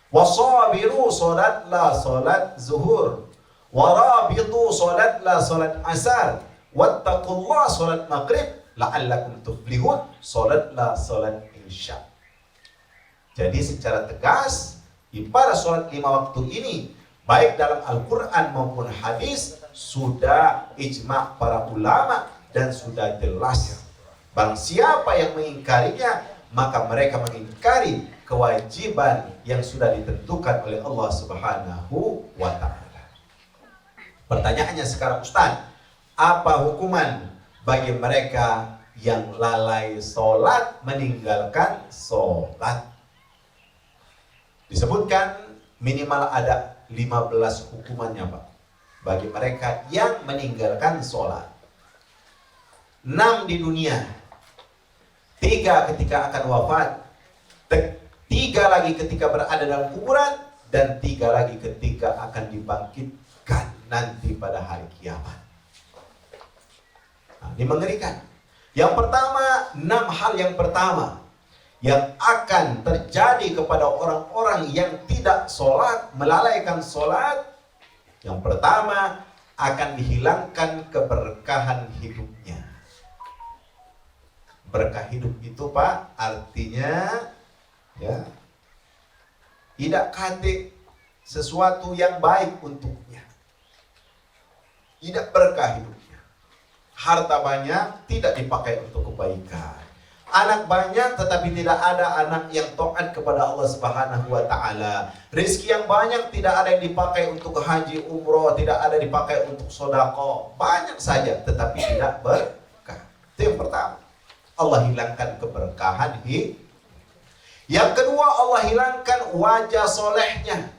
Wasabiru sholatlah sholat zuhur. Warabitu sholatlah sholat asar. Wattaqullah sholat maghrib. La'allakum tuflihun sholatlah sholat isya. Jadi secara tegas, ibarat sholat 5 waktu ini, baik dalam Al-Quran maupun hadis, sudah ijma' para ulama dan sudah jelas. Barang siapa yang mengingkarinya, maka mereka mengingkari kewajiban yang sudah ditentukan oleh Allah Subhanahu wa ta'ala. Pertanyaannya sekarang, Ustaz, apa hukuman bagi mereka yang lalai sholat, meninggalkan sholat? Disebutkan minimal ada 15 hukumannya, Pak, bagi mereka yang meninggalkan sholat. 6 di dunia, 3 ketika akan wafat, 3 lagi ketika berada dalam kuburan, dan 3 lagi ketika akan dibangkitkan nanti pada hari kiamat. Nah, ini mengerikan. Yang pertama, 6 hal yang pertama yang akan terjadi kepada orang-orang yang tidak sholat, melalaikan sholat. Yang pertama, akan dihilangkan keberkahan hidupnya. Berkah hidup itu, Pak, artinya ya, tidak kate sesuatu yang baik untuknya. Tidak berkah hidupnya. Harta banyak tidak dipakai untuk kebaikan. Anak banyak tetapi tidak ada anak yang taat kepada Allah Subhanahu wa taala. Rezeki yang banyak tidak ada yang dipakai untuk haji umroh, tidak ada dipakai untuk sedekah. Banyak saja tetapi tidak berkah. Itu yang pertama. Allah hilangkan keberkahan hidup. Yang kedua, Allah hilangkan wajah solehnya.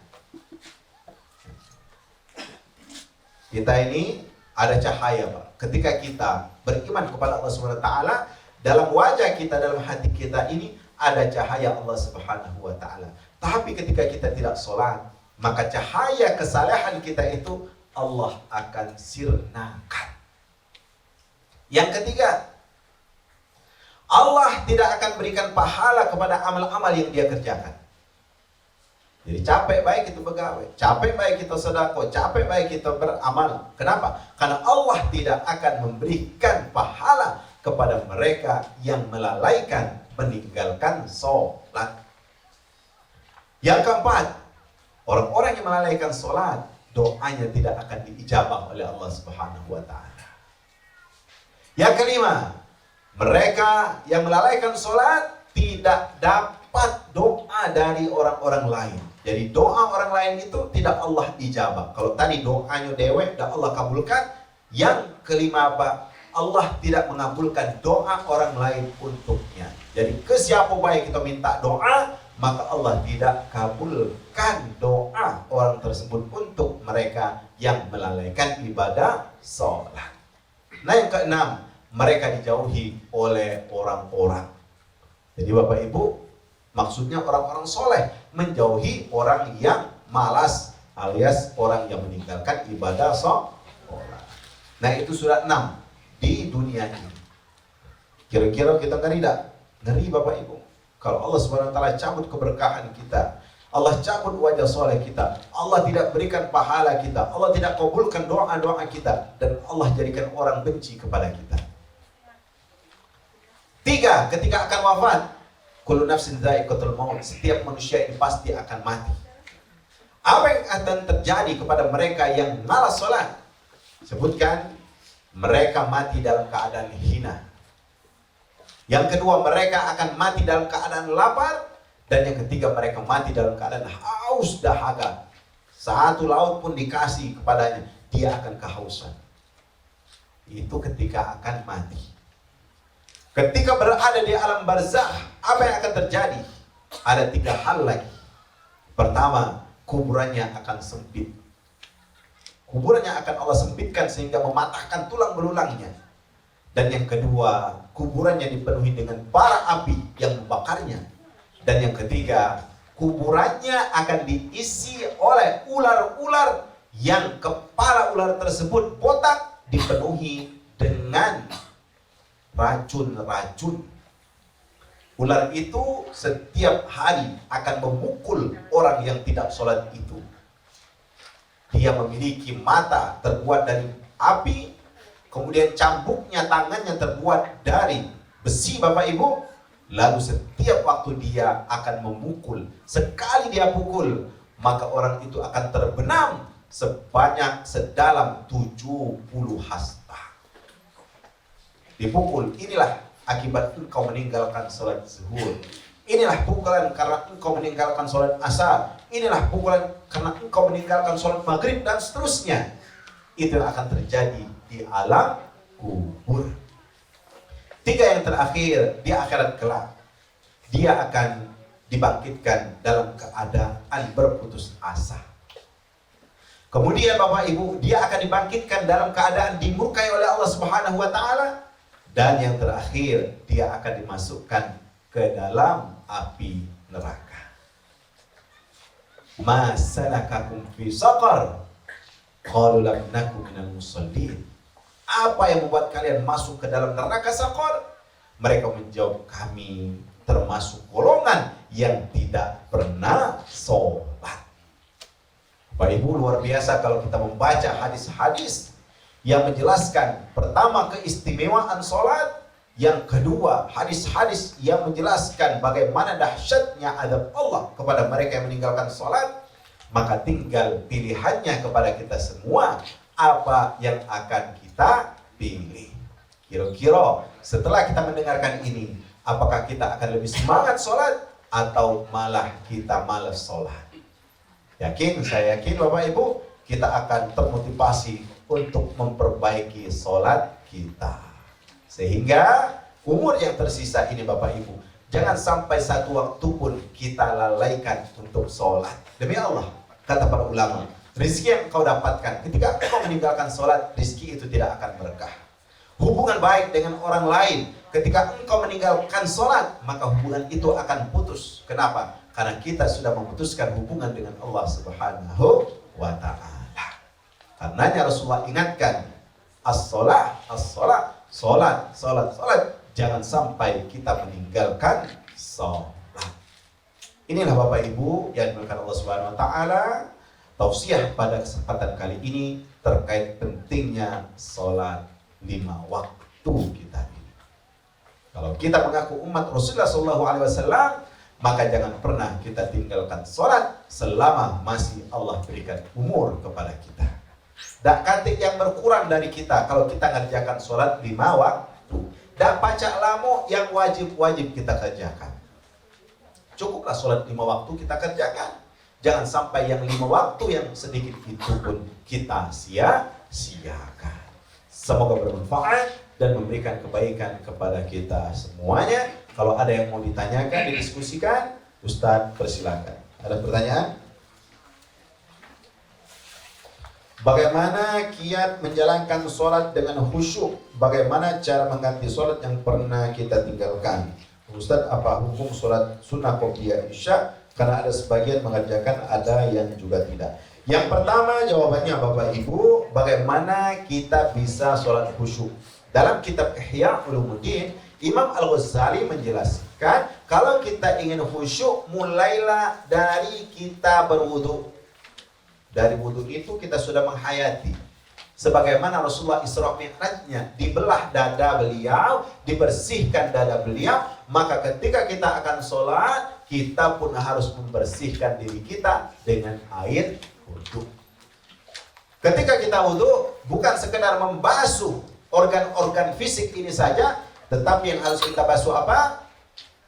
Kita ini ada cahaya, Pak. Ketika kita beriman kepada Allah Subhanahu wa taala, dalam wajah kita, dalam hati kita ini ada cahaya Allah Subhanahu wa taala. Tapi ketika kita tidak sholat, maka cahaya kesalehan kita itu Allah akan sirnakan. Yang ketiga, Allah tidak akan berikan pahala kepada amal-amal yang dia kerjakan. Jadi capek baik itu pegawai, capek baik kita sedekah, capek baik kita beramal. Kenapa? Karena Allah tidak akan memberikan pahala kepada mereka yang melalaikan, meninggalkan sholat. Yang keempat, orang-orang yang melalaikan sholat, doanya tidak akan diijabah oleh Allah Subhanahu wa ta'ala. Yang kelima, mereka yang melalaikan sholat tidak dapat doa dari orang-orang lain. Jadi doa orang lain itu tidak Allah ijabah. Kalau tadi doanya dewek dan Allah kabulkan. Yang kelima, Pak, Allah tidak mengabulkan doa orang lain untuknya. Jadi ke siapa baik kita minta doa, maka Allah tidak kabulkan doa orang tersebut untuk mereka yang melalaikan ibadah sholat. Nah yang keenam, mereka dijauhi oleh orang-orang. Jadi Bapak Ibu, maksudnya orang-orang soleh menjauhi orang yang malas alias orang yang meninggalkan ibadah sholat. Nah itu surat 6 di dunia ini. Kira-kira kita ngeri tak? Ngeri Bapak Ibu. Kalau Allah Subhanahu wa taala cabut keberkahan kita, Allah cabut wajah soleh kita, Allah tidak berikan pahala kita, Allah tidak kabulkan doa-doa kita, dan Allah jadikan orang benci kepada kita. 3, ketika akan wafat, kullu nafsin dha'iqatul maut, setiap manusia ini pasti akan mati. Apa yang akan terjadi kepada mereka yang malas sholat? Sebutkan, mereka mati dalam keadaan hina. Yang kedua, mereka akan mati dalam keadaan lapar. Dan yang ketiga, mereka mati dalam keadaan haus dahaga. Satu laut pun dikasih kepadanya, dia akan kehausan. Itu ketika akan mati. Ketika berada di alam barzakh, apa yang akan terjadi? Ada 3 hal lagi. Pertama, kuburannya akan sempit. Kuburannya akan Allah sempitkan sehingga mematahkan tulang belulangnya. Dan yang kedua, kuburannya dipenuhi dengan bara api yang membakarnya. Dan yang ketiga, kuburannya akan diisi oleh ular-ular yang kepala ular tersebut botak, dipenuhi dengan racun-racun. Ular itu setiap hari akan memukul orang yang tidak sholat itu. Dia memiliki mata terbuat dari api, kemudian cambuknya tangannya terbuat dari besi Bapak Ibu. Lalu setiap waktu dia akan memukul, sekali dia pukul, maka orang itu akan terbenam sedalam 70 hasta. Dipukul, inilah akibat engkau meninggalkan sholat zuhur. Inilah pukulan karena engkau meninggalkan sholat asar. Inilah pukulan karena engkau meninggalkan sholat maghrib dan seterusnya. Itu yang akan terjadi di alam kubur. 3 yang terakhir, di akhirat kelak, dia akan dibangkitkan dalam keadaan berputus asa. Kemudian Bapak Ibu, dia akan dibangkitkan dalam keadaan dimurkai oleh Allah Subhanahu wa taala. Dan yang terakhir, dia akan dimasukkan ke dalam api neraka. Ma salakakum fi saqar? Qalu lam naku minal musallin. Apa yang membuat kalian masuk ke dalam neraka saqar? Mereka menjawab, kami termasuk golongan yang tidak pernah sholat. Bapak Ibu, luar biasa kalau kita membaca hadis-hadis yang menjelaskan pertama keistimewaan sholat, yang kedua hadis-hadis yang menjelaskan bagaimana dahsyatnya azab Allah kepada mereka yang meninggalkan sholat. Maka tinggal pilihannya kepada kita semua, apa yang akan kita pilih. Kira-kira setelah kita mendengarkan ini, apakah kita akan lebih semangat sholat atau malah kita malas sholat? Yakin, saya yakin Bapak Ibu, kita akan termotivasi untuk memperbaiki sholat kita. Sehingga umur yang tersisa ini Bapak Ibu, jangan sampai satu waktu pun kita lalaikan untuk sholat. Demi Allah, kata para ulama, rezeki yang kau dapatkan ketika kau meninggalkan sholat, rezeki itu tidak akan berkah. Hubungan baik dengan orang lain, ketika engkau meninggalkan sholat, maka hubungan itu akan putus. Kenapa? Karena kita sudah memutuskan hubungan dengan Allah Subhanahu wa ta'ala. Karenanya Rasulullah ingatkan, as-sholat, as-sholat, sholat, sholat, sholat. Jangan sampai kita meninggalkan sholat. Inilah Bapak Ibu yang dimuliakan Allah Subhanahu wa ta'ala, tausiah pada kesempatan kali ini terkait pentingnya sholat 5 waktu kita ini. Kalau kita mengaku umat Rasulullah SAW, maka jangan pernah kita tinggalkan sholat selama masih Allah berikan umur kepada kita. Dan kantik yang berkurang dari kita kalau kita ngerjakan sholat 5 waktu. Dan baca lamo yang wajib-wajib kita kerjakan. Cukuplah sholat 5 waktu kita kerjakan. Jangan sampai yang 5 waktu yang sedikit itu pun kita sia-siakan. Semoga bermanfaat dan memberikan kebaikan kepada kita semuanya. Kalau ada yang mau ditanyakan, didiskusikan, Ustadz persilakan. Ada pertanyaan? Bagaimana kiat menjalankan sholat dengan khusyuk? Bagaimana cara mengganti sholat yang pernah kita tinggalkan? Ustadz, apa hukum sholat sunnah qobliyah isya? Karena ada sebagian mengerjakan, ada yang juga tidak. Yang pertama jawabannya Bapak Ibu, bagaimana kita bisa sholat khusyuk? Dalam kitab Ihya Ulumuddin, Imam Al-Ghazali menjelaskan kalau kita ingin khusyuk, mulailah dari kita berwudu. Dari wudu itu kita sudah menghayati. Sebagaimana Rasulullah Isra Mi'rajnya, dibelah dada beliau, dibersihkan dada beliau, maka ketika kita akan sholat, kita pun harus membersihkan diri kita dengan air wudu. Ketika kita wudu, bukan sekedar membasuh organ-organ fisik ini saja, tetapi yang harus kita basuh apa?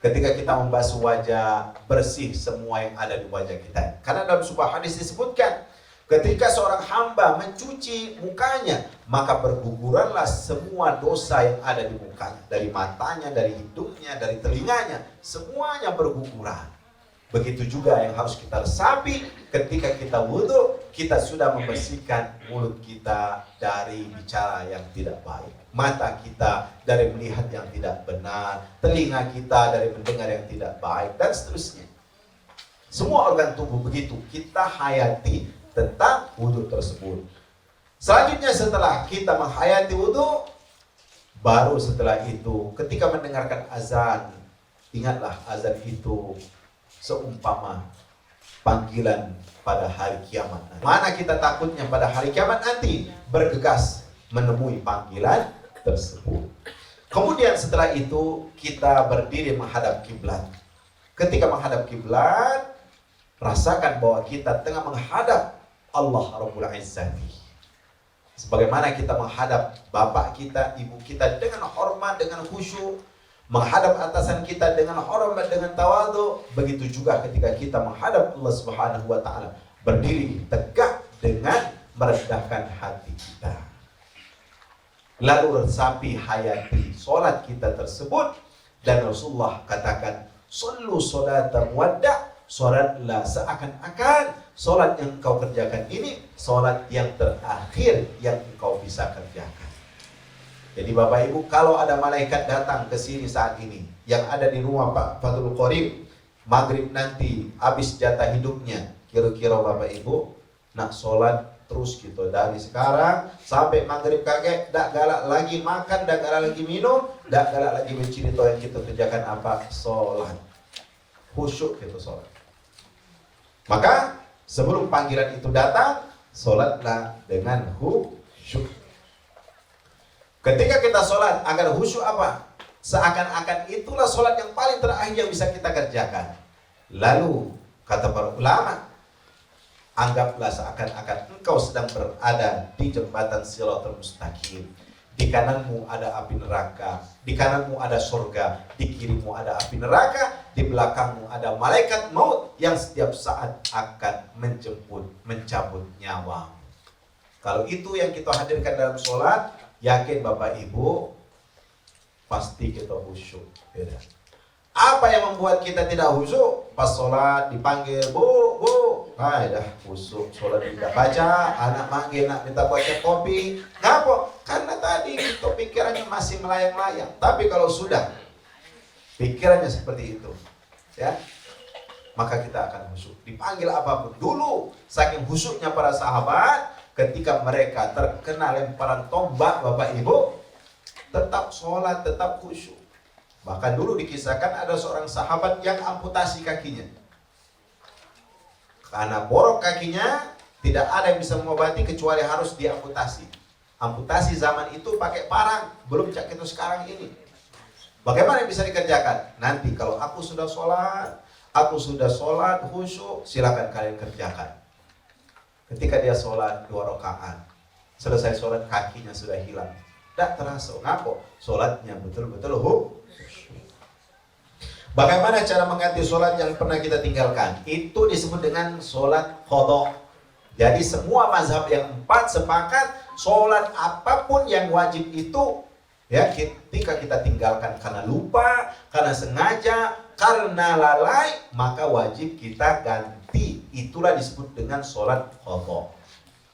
Ketika kita membasuh wajah, bersih semua yang ada di wajah kita. Karena dalam sebuah hadis disebutkan, ketika seorang hamba mencuci mukanya, maka berguguranlah semua dosa yang ada di mukanya. Dari matanya, dari hidungnya, dari telinganya, semuanya berguguran. Begitu juga yang harus kita resapi ketika kita wudu, kita sudah membersihkan mulut kita dari bicara yang tidak baik, mata kita dari melihat yang tidak benar, telinga kita dari mendengar yang tidak baik, dan seterusnya. Semua organ tubuh begitu kita hayati tentang wudu tersebut. Selanjutnya setelah kita menghayati wudu, baru setelah itu ketika mendengarkan azan, ingatlah azan itu seumpama panggilan pada hari kiamat. Mana kita takutnya pada hari kiamat nanti bergegas menemui panggilan tersebut. Kemudian setelah itu kita berdiri menghadap kiblat. Ketika menghadap kiblat, rasakan bahwa kita tengah menghadap Allah Rabbul Izzati. Sebagaimana kita menghadap bapak kita, ibu kita dengan hormat, dengan khusyuk, menghadap atasan kita dengan hormat, dengan tawadu, begitu juga ketika kita menghadap Allah Subhanahu wa taala, berdiri tegak dengan merendahkan hati kita. Lalu resapi hayati solat kita tersebut, dan Rasulullah katakan, "Shallu sholatan wadda", solatlah seakan-akan solat yang engkau kerjakan ini solat yang terakhir yang engkau bisa kerjakan. Jadi Bapak Ibu, kalau ada malaikat datang ke sini saat ini, yang ada di rumah Pak Fadlul Qorib, maghrib nanti habis jatah hidupnya, kira-kira Bapak Ibu nak sholat terus gitu dari sekarang sampai maghrib kakek, dak galak lagi makan, dak galak lagi minum, dak galak lagi mencerita yang kita kerjakan apa? Sholat. Khusyuk gitu sholat. Maka sebelum panggilan itu datang, sholatlah dengan khusyuk. Ketika kita sholat agar khusyuk apa? Seakan-akan itulah sholat yang paling terakhir yang bisa kita kerjakan. Lalu kata para ulama, anggaplah seakan-akan engkau sedang berada di jembatan Shiratal Mustaqim. Di kananmu ada api neraka, di kananmu ada surga, di kirimu ada api neraka, di belakangmu ada malaikat maut yang setiap saat akan mencabut nyawa. Kalau itu yang kita hadirkan dalam sholat, yakin Bapak Ibu pasti kita khusyuk. Apa yang membuat kita tidak khusyuk? Pas sholat dipanggil, bu, dah khusyuk, sholat tidak baca, anak manggil nak minta baca kopi. Ngapa? Karena tadi itu pikirannya masih melayang-layang. Tapi kalau sudah pikirannya seperti itu, ya, maka kita akan khusyuk. Dipanggil apapun. Dulu saking khusyuknya para sahabat, ketika mereka terkena lemparan tombak Bapak Ibu, tetap sholat, tetap khusyuk. Bahkan dulu dikisahkan ada seorang sahabat yang amputasi kakinya. Karena borok kakinya, tidak ada yang bisa mengobati kecuali harus diamputasi. Amputasi zaman itu pakai parang, belum cak itu sekarang ini. Bagaimana yang bisa dikerjakan? Nanti kalau aku sudah sholat khusyuk, silakan kalian kerjakan. Ketika dia sholat 2 rakaat, selesai sholat kakinya sudah hilang, tidak terasa. Ngapa? Sholatnya betul-betul khusyuk. Bagaimana cara mengganti sholat yang pernah kita tinggalkan? Itu disebut dengan sholat qadha. Jadi semua mazhab yang 4 sepakat sholat apapun yang wajib itu, ya, ketika kita tinggalkan karena lupa, karena sengaja, karena lalai, maka wajib kita ganti. Itulah disebut dengan sholat qadha.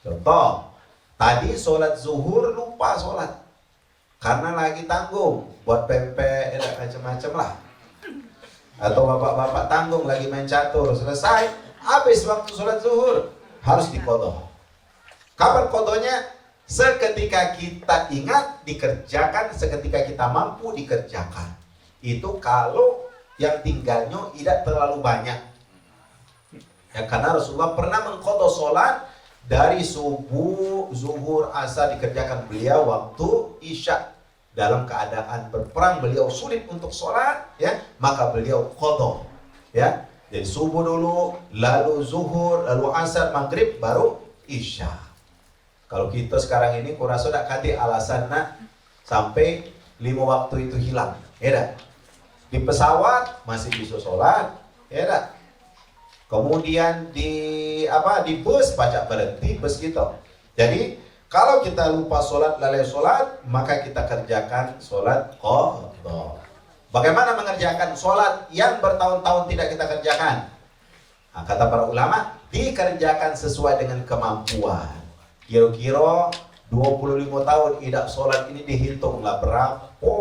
Contoh, tadi sholat zuhur lupa sholat karena lagi tanggung, buat pempek, macam-macam lah. Atau bapak-bapak tanggung lagi main catur, selesai, habis waktu sholat zuhur, harus diqadha. Kapan qadhanya? Seketika kita ingat, dikerjakan. Seketika kita mampu, dikerjakan. Itu kalau yang tinggalnya tidak terlalu banyak. Ya, karena Rasulullah pernah mengqadha sholat dari subuh, zuhur, asar dikerjakan beliau waktu isya. Dalam keadaan berperang, beliau sulit untuk sholat, ya, maka beliau qadha, ya. Jadi subuh dulu, lalu zuhur, lalu asar, maghrib, baru isya. Kalau kita sekarang ini kurasa dak kati alasan nak sampai 5 waktu itu hilang, ya dak. Di pesawat masih bisa sholat, ya dak. Kemudian di bus pajak berhenti bus gitu. Jadi kalau kita lupa sholat, lalai sholat, maka kita kerjakan sholat qadha. Bagaimana mengerjakan sholat yang bertahun-tahun tidak kita kerjakan? Nah, kata para ulama, dikerjakan sesuai dengan kemampuan. Kira-kira 25 tahun tidak sholat ini dihitunglah berapa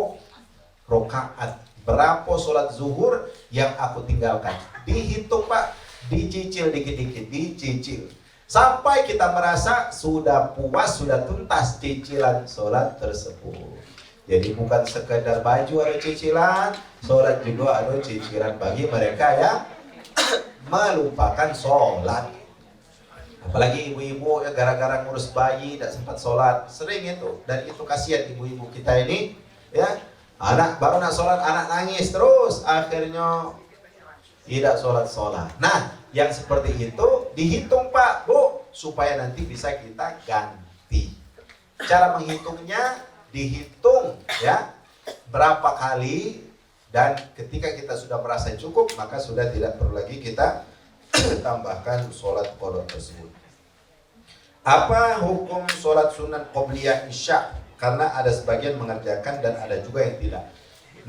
rakaat, berapa sholat zuhur yang aku tinggalkan. Dihitung Pak, dicicil dikit-dikit, dicicil. Sampai kita merasa sudah puas, sudah tuntas cicilan sholat tersebut. Jadi bukan sekedar baju ada cicilan, sholat juga ada cicilan bagi mereka yang melupakan sholat. Apalagi ibu-ibu ya, gara-gara ngurus bayi tidak sempat sholat, sering itu. Dan itu kasihan ibu-ibu kita ini, ya, anak baru nak sholat, anak nangis terus, akhirnya tidak sholat. Nah, yang seperti itu dihitung Pak, Bu, supaya nanti bisa kita ganti. Cara menghitungnya dihitung, ya, berapa kali, dan ketika kita sudah merasa cukup, maka sudah tidak perlu lagi kita tambahkan sholat qadha tersebut. Apa hukum sholat sunat qobliyah isya? Karena ada sebagian mengerjakan dan ada juga yang tidak.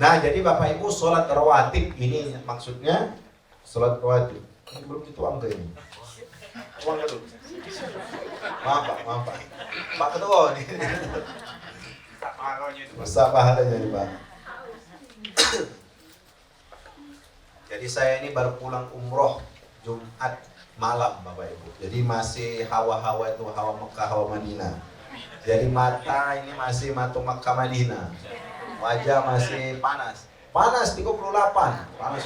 Nah, jadi Bapak Ibu, sholat rawatib ini maksudnya sholat rawatib. Ini belum dituang ke ini. Tuang ke dulu. Maaf Pak. Pak Ketua nih. Besar pahalanya nih Pak. Jadi saya ini baru pulang umroh Jumat malam Bapak Ibu. Jadi masih hawa-hawa itu, hawa Mekah, hawa Madinah. Jadi mata ini masih mata Mekah Madinah. Wajah masih panas. Panas 38. Panas.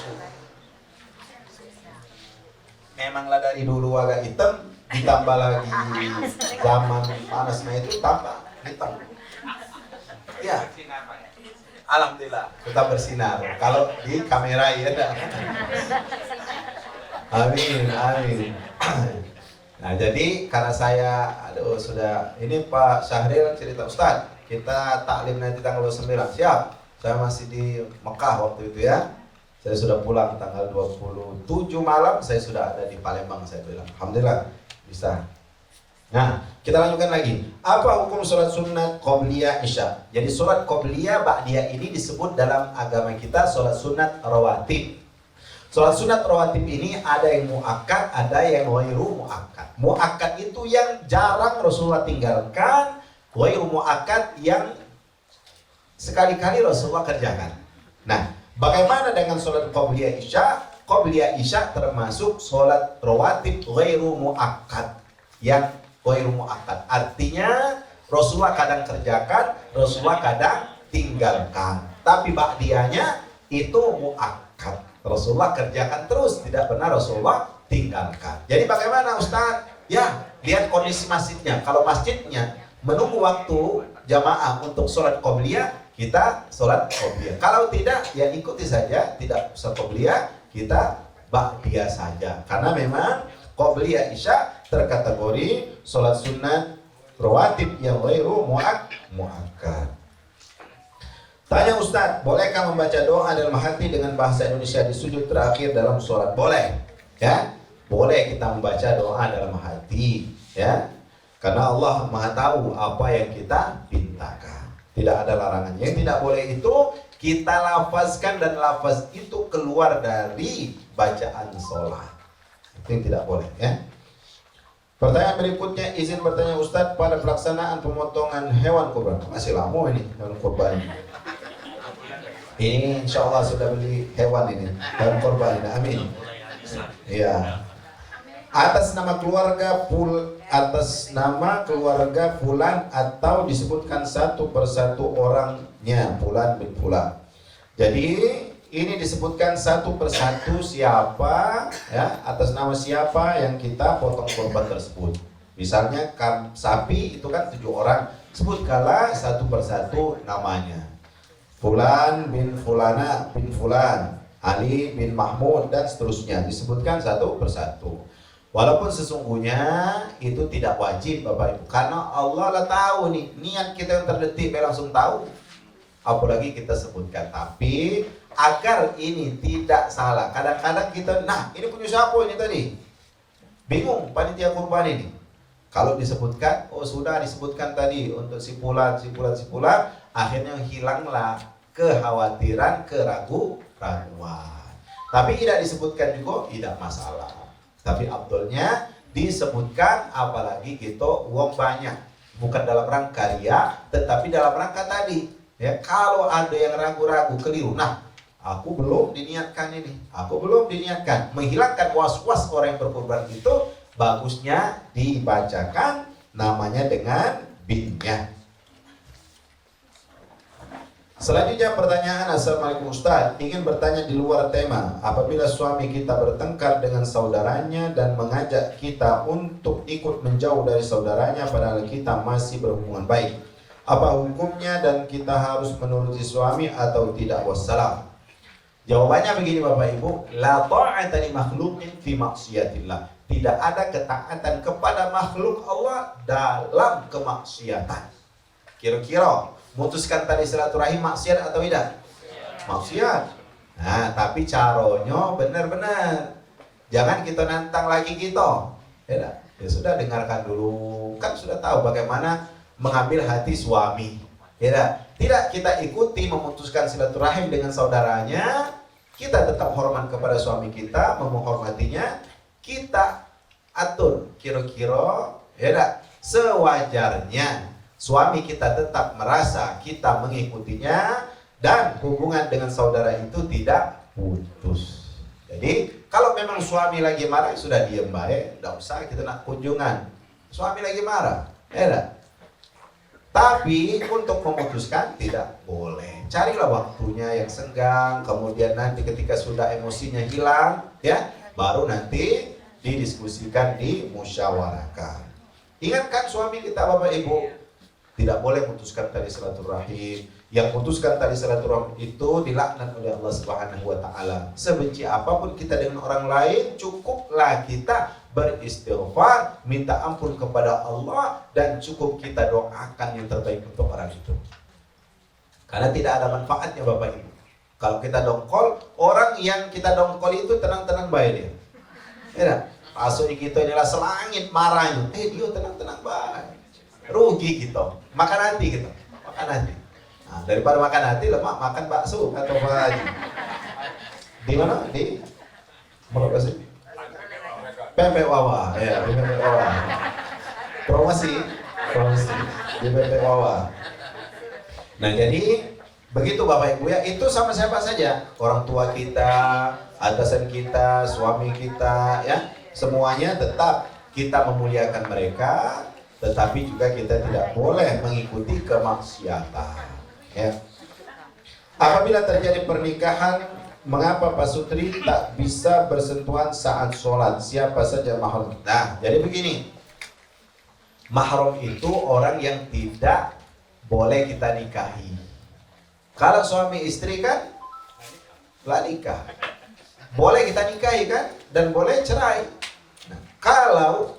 Memanglah dari dulu agak hitam, ditambah lagi zaman panasnya itu tambah hitam. Ya, alhamdulillah tetap bersinar. Kalau di kamera ya, amin. Nah, jadi karena saya, sudah ini Pak Syahril cerita Ustaz, kita taklim nanti tanggal 29. Siap. Saya masih di Mekah waktu itu ya. Saya sudah pulang tanggal 27 malam, saya sudah ada di Palembang, saya bilang. Alhamdulillah, bisa. Nah, kita lanjutkan lagi. Apa hukum sholat sunat qobliyah isya? Jadi sholat qobliyah ba'diyah ini disebut dalam agama kita sholat sunat rawatib. Sholat sunat rawatib ini ada yang mu'akkad, ada yang ghairu mu'akkad. Mu'akkad itu yang jarang Rasulullah tinggalkan, ghairu mu'akkad yang sekali-kali Rasulullah kerjakan. Nah, bagaimana dengan sholat qobliyah isya? Qobliyah isya termasuk sholat rawatib ghairu mu'akkad, yang ghairu mu'akkad. Artinya Rasulullah kadang kerjakan, Rasulullah kadang tinggalkan. Tapi ba'diyahnya itu mu'akkad. Rasulullah kerjakan terus, tidak pernah Rasulullah tinggalkan. Jadi bagaimana Ustaz? Ya, lihat kondisi masjidnya. Kalau masjidnya menunggu waktu jamaah untuk sholat qobliyah, kita sholat qobliyah. Kalau tidak, ya ikuti saja. Tidak usah qobliyah, kita ba'diyah saja. Karena memang qobliyah isya terkategori sholat sunat rawatib yang ghairu mu'akkad. Tanya Ustaz, bolehkah membaca doa dalam hati dengan bahasa Indonesia di sujud terakhir dalam sholat? Boleh, ya. Boleh kita membaca doa dalam hati, ya. Karena Allah Maha tahu apa yang kita pintakan. Tidak ada larangan. Yang tidak boleh itu kita lafazkan dan lafaz itu keluar dari bacaan sholat. Itu yang tidak boleh ya. Pertanyaan berikutnya, izin bertanya Ustadz, pada pelaksanaan pemotongan hewan kurban. Masih lama ini hewan kurban. Ini insya Allah sudah beli hewan ini, hewan kurban ini. Amin. Iya. Atas nama keluarga fulan atau disebutkan satu persatu orangnya fulan bin fulan. Jadi ini disebutkan satu persatu siapa ya, atas nama siapa yang kita potong korban tersebut. Misalnya sapi itu kan 7 orang, sebutkanlah satu persatu namanya. Fulan bin fulana bin fulan, Ali bin Mahmud dan seterusnya, disebutkan satu persatu. Walaupun sesungguhnya itu tidak wajib Bapak Ibu, karena Allah lah tahu nih niat kita yang terdetik, dia langsung tahu. Apalagi kita sebutkan. Tapi agar ini tidak salah, kadang-kadang kita, nah ini punya siapa ini tadi? Bingung panitia kurban ini. Kalau disebutkan, oh sudah disebutkan tadi untuk si fulan, akhirnya hilanglah kekhawatiran, keraguan. Tapi tidak disebutkan juga tidak masalah. Tapi abdulnya disebutkan, apalagi kita uang banyak, bukan dalam rangka ria, tetapi dalam rangka tadi ya, kalau ada yang ragu-ragu, keliru, nah aku belum diniatkan ini, aku belum diniatkan, menghilangkan was-was orang yang berkorban itu, bagusnya dibacakan namanya dengan binnya. Selanjutnya pertanyaan, Assalamualaikum Ustaz, ingin bertanya di luar tema. Apabila suami kita bertengkar dengan saudaranya dan mengajak kita untuk ikut menjauh dari saudaranya padahal kita masih berhubungan baik, apa hukumnya dan kita harus menuruti suami atau tidak? Wassalam. Jawabannya begini Bapak Ibu, la ta'ata li makhluqin fi maksiatillah. Tidak ada ketaatan kepada makhluk Allah dalam kemaksiatan. Kira-kira mutuskan tali silaturahim maksiat atau tidak? Maksiat. Nah, tapi caranya benar-benar. Jangan kita nantang lagi kita. Ya sudah, dengarkan dulu. Kan sudah tahu bagaimana mengambil hati suami. Ya tidak kita ikuti memutuskan silaturahim dengan saudaranya. Kita tetap hormat kepada suami kita, menghormatinya. Kita atur kira-kira ya sewajarnya. Suami kita tetap merasa kita mengikutinya dan hubungan dengan saudara itu tidak putus. Jadi kalau memang suami lagi marah, sudah diam baik, tidak usah kita nak kunjungan. Suami lagi marah, ya. Tapi untuk memutuskan tidak boleh. Carilah waktunya yang senggang, kemudian nanti ketika sudah emosinya hilang, ya, baru nanti didiskusikan, dimusyawarahkan. Ingatkan suami kita Bapak Ibu, tidak boleh memutuskan tali silaturahim. Yang putuskan tali silaturahim itu dilaknat oleh Allah Subhanahu wa taala. Sebenci apapun kita dengan orang lain, cukuplah kita beristighfar, minta ampun kepada Allah, dan cukup kita doakan yang terbaik untuk orang itu. Karena tidak ada manfaatnya Bapak Ibu. Kalau kita dongkol, orang yang kita dongkol itu tenang-tenang baik dia. Ya, pasuk kita inilah selangit marahnya. Dia tenang-tenang baik. Rugi gitu, makan hati gitu, makan hati. Nah, daripada makan hati, lemak makan bakso atau apa lagi. Di mana? Di mana sih? Pempek Wawa, ya, di Pempek Wawa. Promosi di Pempek Wawa. Nah jadi begitu Bapak Ibu ya, itu sama siapa saja, orang tua kita, atasan kita, suami kita, ya, semuanya tetap kita memuliakan mereka. Tetapi juga kita tidak boleh mengikuti kemaksiatan. Ya. Apabila terjadi pernikahan, mengapa Pak Sutri tak bisa bersentuhan saat sholat? Siapa saja mahram? Nah, jadi begini. Mahram itu orang yang tidak boleh kita nikahi. Kalau suami istri kan, lah nikah. Boleh kita nikahi kan? Dan boleh cerai. Nah, kalau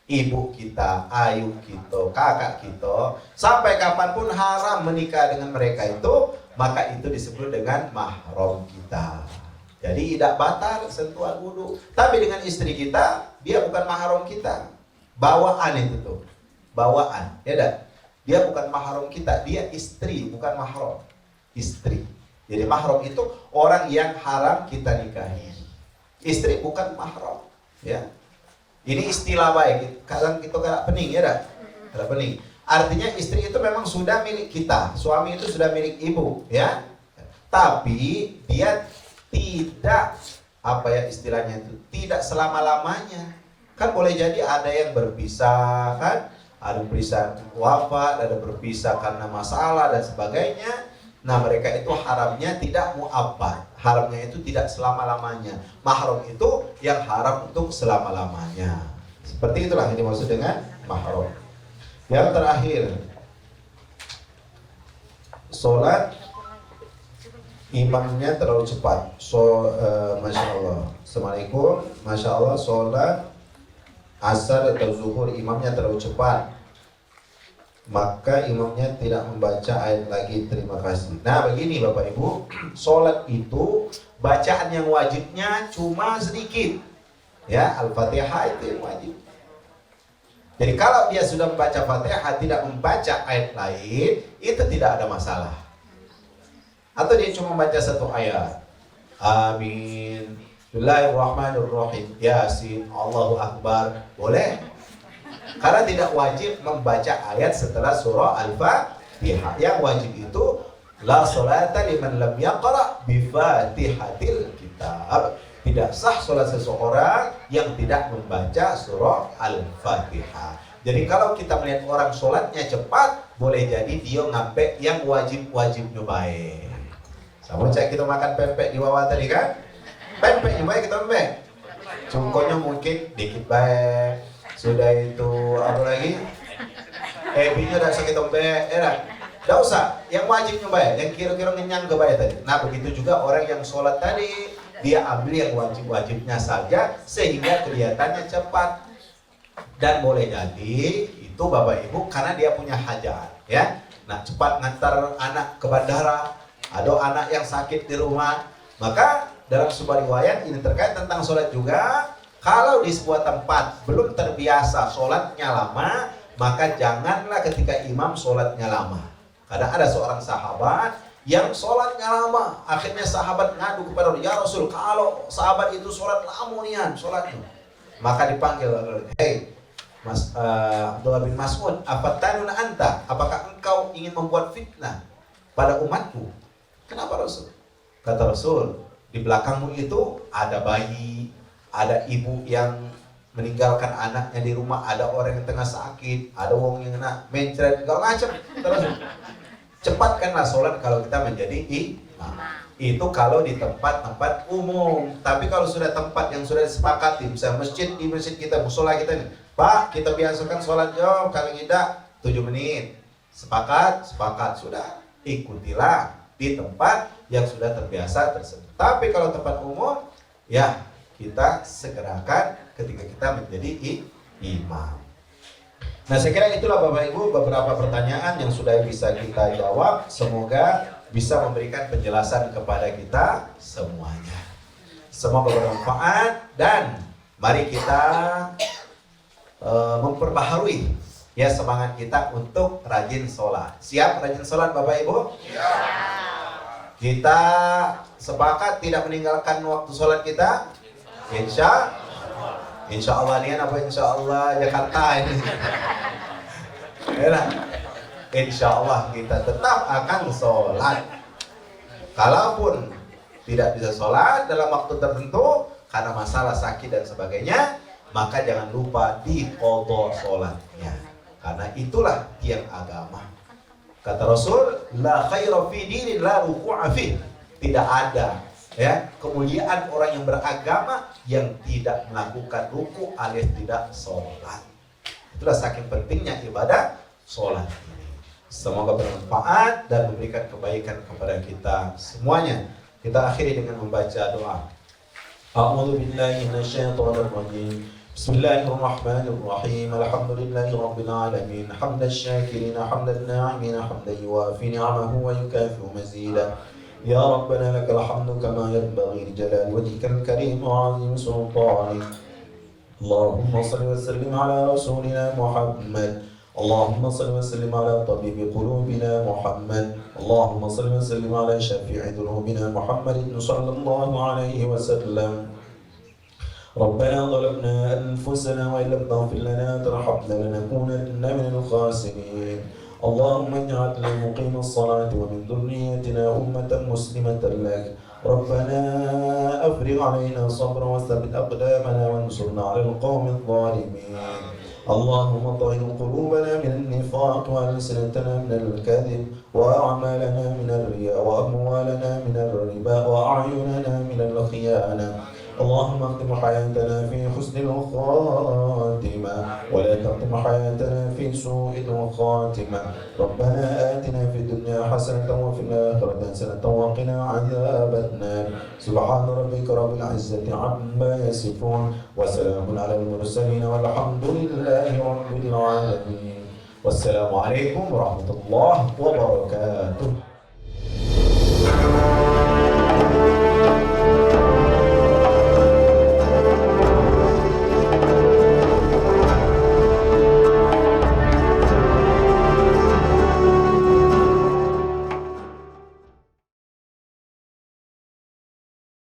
ibu kita, ayu kita, kakak kita, sampai kapanpun haram menikah dengan mereka itu, maka itu disebut dengan mahram kita. Jadi tidak batal sentuhan wudu. Tapi dengan istri kita, dia bukan mahram kita. Bawaan itu tuh. Bawaan, ya dah. Dia bukan mahram kita, dia istri, bukan mahram. Istri. Jadi mahram itu orang yang haram kita nikahi. Istri bukan mahram, ya. Ini istilah baik. Kadang kita kada pening, ya dah. Kada pening. Artinya istri itu memang sudah milik kita, suami itu sudah milik ibu, ya. Tapi dia tidak, apa ya istilahnya itu, tidak selama-lamanya. Kan boleh jadi ada yang berpisah, kan? Ada berpisah wafat, ada berpisah karena masalah dan sebagainya. Nah mereka itu haramnya tidak mu'abbad. Haramnya itu tidak selama-lamanya. Mahram itu yang haram untuk selama-lamanya. Seperti itulah yang dimaksud dengan mahram. Yang terakhir, sholat imamnya terlalu cepat. Masya Allah. Assalamualaikum. Masya Allah, sholat asar atau zuhur imamnya terlalu cepat, maka imamnya tidak membaca ayat lagi. Terima kasih. Nah begini Bapak Ibu, sholat itu bacaan yang wajibnya cuma sedikit, ya. Al-Fatihah itu yang wajib. Jadi kalau dia sudah membaca Fatihah tidak membaca ayat lain, itu tidak ada masalah. Atau dia cuma membaca satu ayat, amin, Bismillahirrahmanirrahim, Yasin, Allahu Akbar, boleh. Karena tidak wajib membaca ayat setelah surah Al-Fatihah. Yang wajib itu la sholata liman lam yaqra bi Fatihatil Kitab. Tidak sah sholat seseorang yang tidak membaca surah Al-Fatihah. Jadi kalau kita melihat orang sholatnya cepat, boleh jadi dia ngampe yang wajib-wajibnya baik. Sama cek kita makan pempek di bawah tadi kan? Pempek juga kita pempek. Cungkonya mungkin dikit baik. Sudah itu apa lagi? Ebinya udah sakit pempek, enak. Tidak usah, yang wajibnya baik, yang kira-kira ngenyang ke baik tadi. Nah begitu juga orang yang sholat tadi, dia ambil yang wajib-wajibnya saja sehingga kelihatannya cepat. Dan boleh jadi itu Bapak Ibu karena dia punya hajat, ya. Nah cepat ngantar anak ke bandara, ada anak yang sakit di rumah, maka dalam sebuah riwayat ini terkait tentang sholat juga. Kalau di sebuah tempat belum terbiasa sholatnya lama, maka janganlah ketika imam sholatnya lama. Kadang ada seorang sahabat yang sholatnya lama, akhirnya sahabat ngadu kepada ya Rasul, kalau sahabat itu sholat lamunian sholatnya, maka dipanggil, hei Mas Abdullah bin Mas'ud, afatanun anta, apakah engkau ingin membuat fitnah pada umatku? Kenapa Rasul? Kata Rasul, di belakangmu itu ada bayi, ada ibu yang meninggalkan anaknya di rumah, ada orang yang tengah sakit, ada orang yang kena mencret, segala macam. Terus cepatkanlah sholat kalau kita menjadi imam. Itu kalau di tempat-tempat umum. Tapi kalau sudah tempat yang sudah disepakati, misalnya masjid, di masjid kita, musola kita nih, Pak, kita biasakan sholat jam kalau tidak 7 menit. Sepakat, sudah ikutilah di tempat yang sudah terbiasa tersebut. Tapi kalau tempat umum, ya kita segerakan ketika kita menjadi imam. Nah saya kira itulah Bapak Ibu beberapa pertanyaan yang sudah bisa kita jawab. Semoga bisa memberikan penjelasan kepada kita semuanya. Semoga bermanfaat dan mari kita memperbaharui ya semangat kita untuk rajin sholat. Siap rajin sholat Bapak Ibu? Ya. Kita sepakat tidak meninggalkan waktu sholat kita? Insya Allah nih apa insya Allah Jakarta ini. Enak. Insya Allah kita tetap akan sholat. Kalaupun tidak bisa sholat dalam waktu tertentu karena masalah sakit dan sebagainya, maka jangan lupa diqadha sholatnya. Karena itulah tiang agama. Kata Rasul, la khaira fi dinin la ruku'a fi. Tidak ada ya kemuliaan orang yang beragama yang tidak melakukan ruku alias tidak sholat. Itulah saking pentingnya ibadah sholat ini. Semoga bermanfaat dan memberikan kebaikan kepada kita semuanya. Kita akhiri dengan membaca doa. A'udzu billahi minasyaitonir rajim. Bismillahirrahmanirrahim. Alhamdulillahi rabbil alamin. Hamdan syakirin, hamdan na'imin, hamdan yuwafi ni'amahu wa yukafi'u mazida. Ya Rabbana lakal hamdu kama yanbaghi li jalali wajhikal karim wa 'azimi sultanik. اللهم صل وسلم على رسولنا محمد. اللهم صل وسلم على طبيب قلوبنا محمد. اللهم صل وسلم على شفيع ذنوبنا محمد صلى الله عليه وسلم. ربنا ظلمنا أنفسنا وإن لم تغفر لنا وترحمنا لنكونن من الخاسرين. اللهم اجعلنا مقيم الصلاة ومن ذريتنا أمة مسلمة لك. ربنا أفرغ علينا صبرا وثبت أقدامنا وانصرنا على القوم الظالمين. اللهم طهر قلوبنا من النفاق وألسنتنا من الكذب وأعمالنا من الرياء وأموالنا من الربا وأعيننا من الخيانة. اللهم اختم حياتنا في حسن الخاتمة ولا تختم حياتنا في سوء الخاتمة. ربنا آتنا في الدنيا حسنة وفي الآخرة حسنة وقنا عذاب النار. سبحان ربك رب العزة عما يصفون وسلام على المرسلين والحمد لله رب العالمين. والسلام عليكم ورحمة الله وبركاته.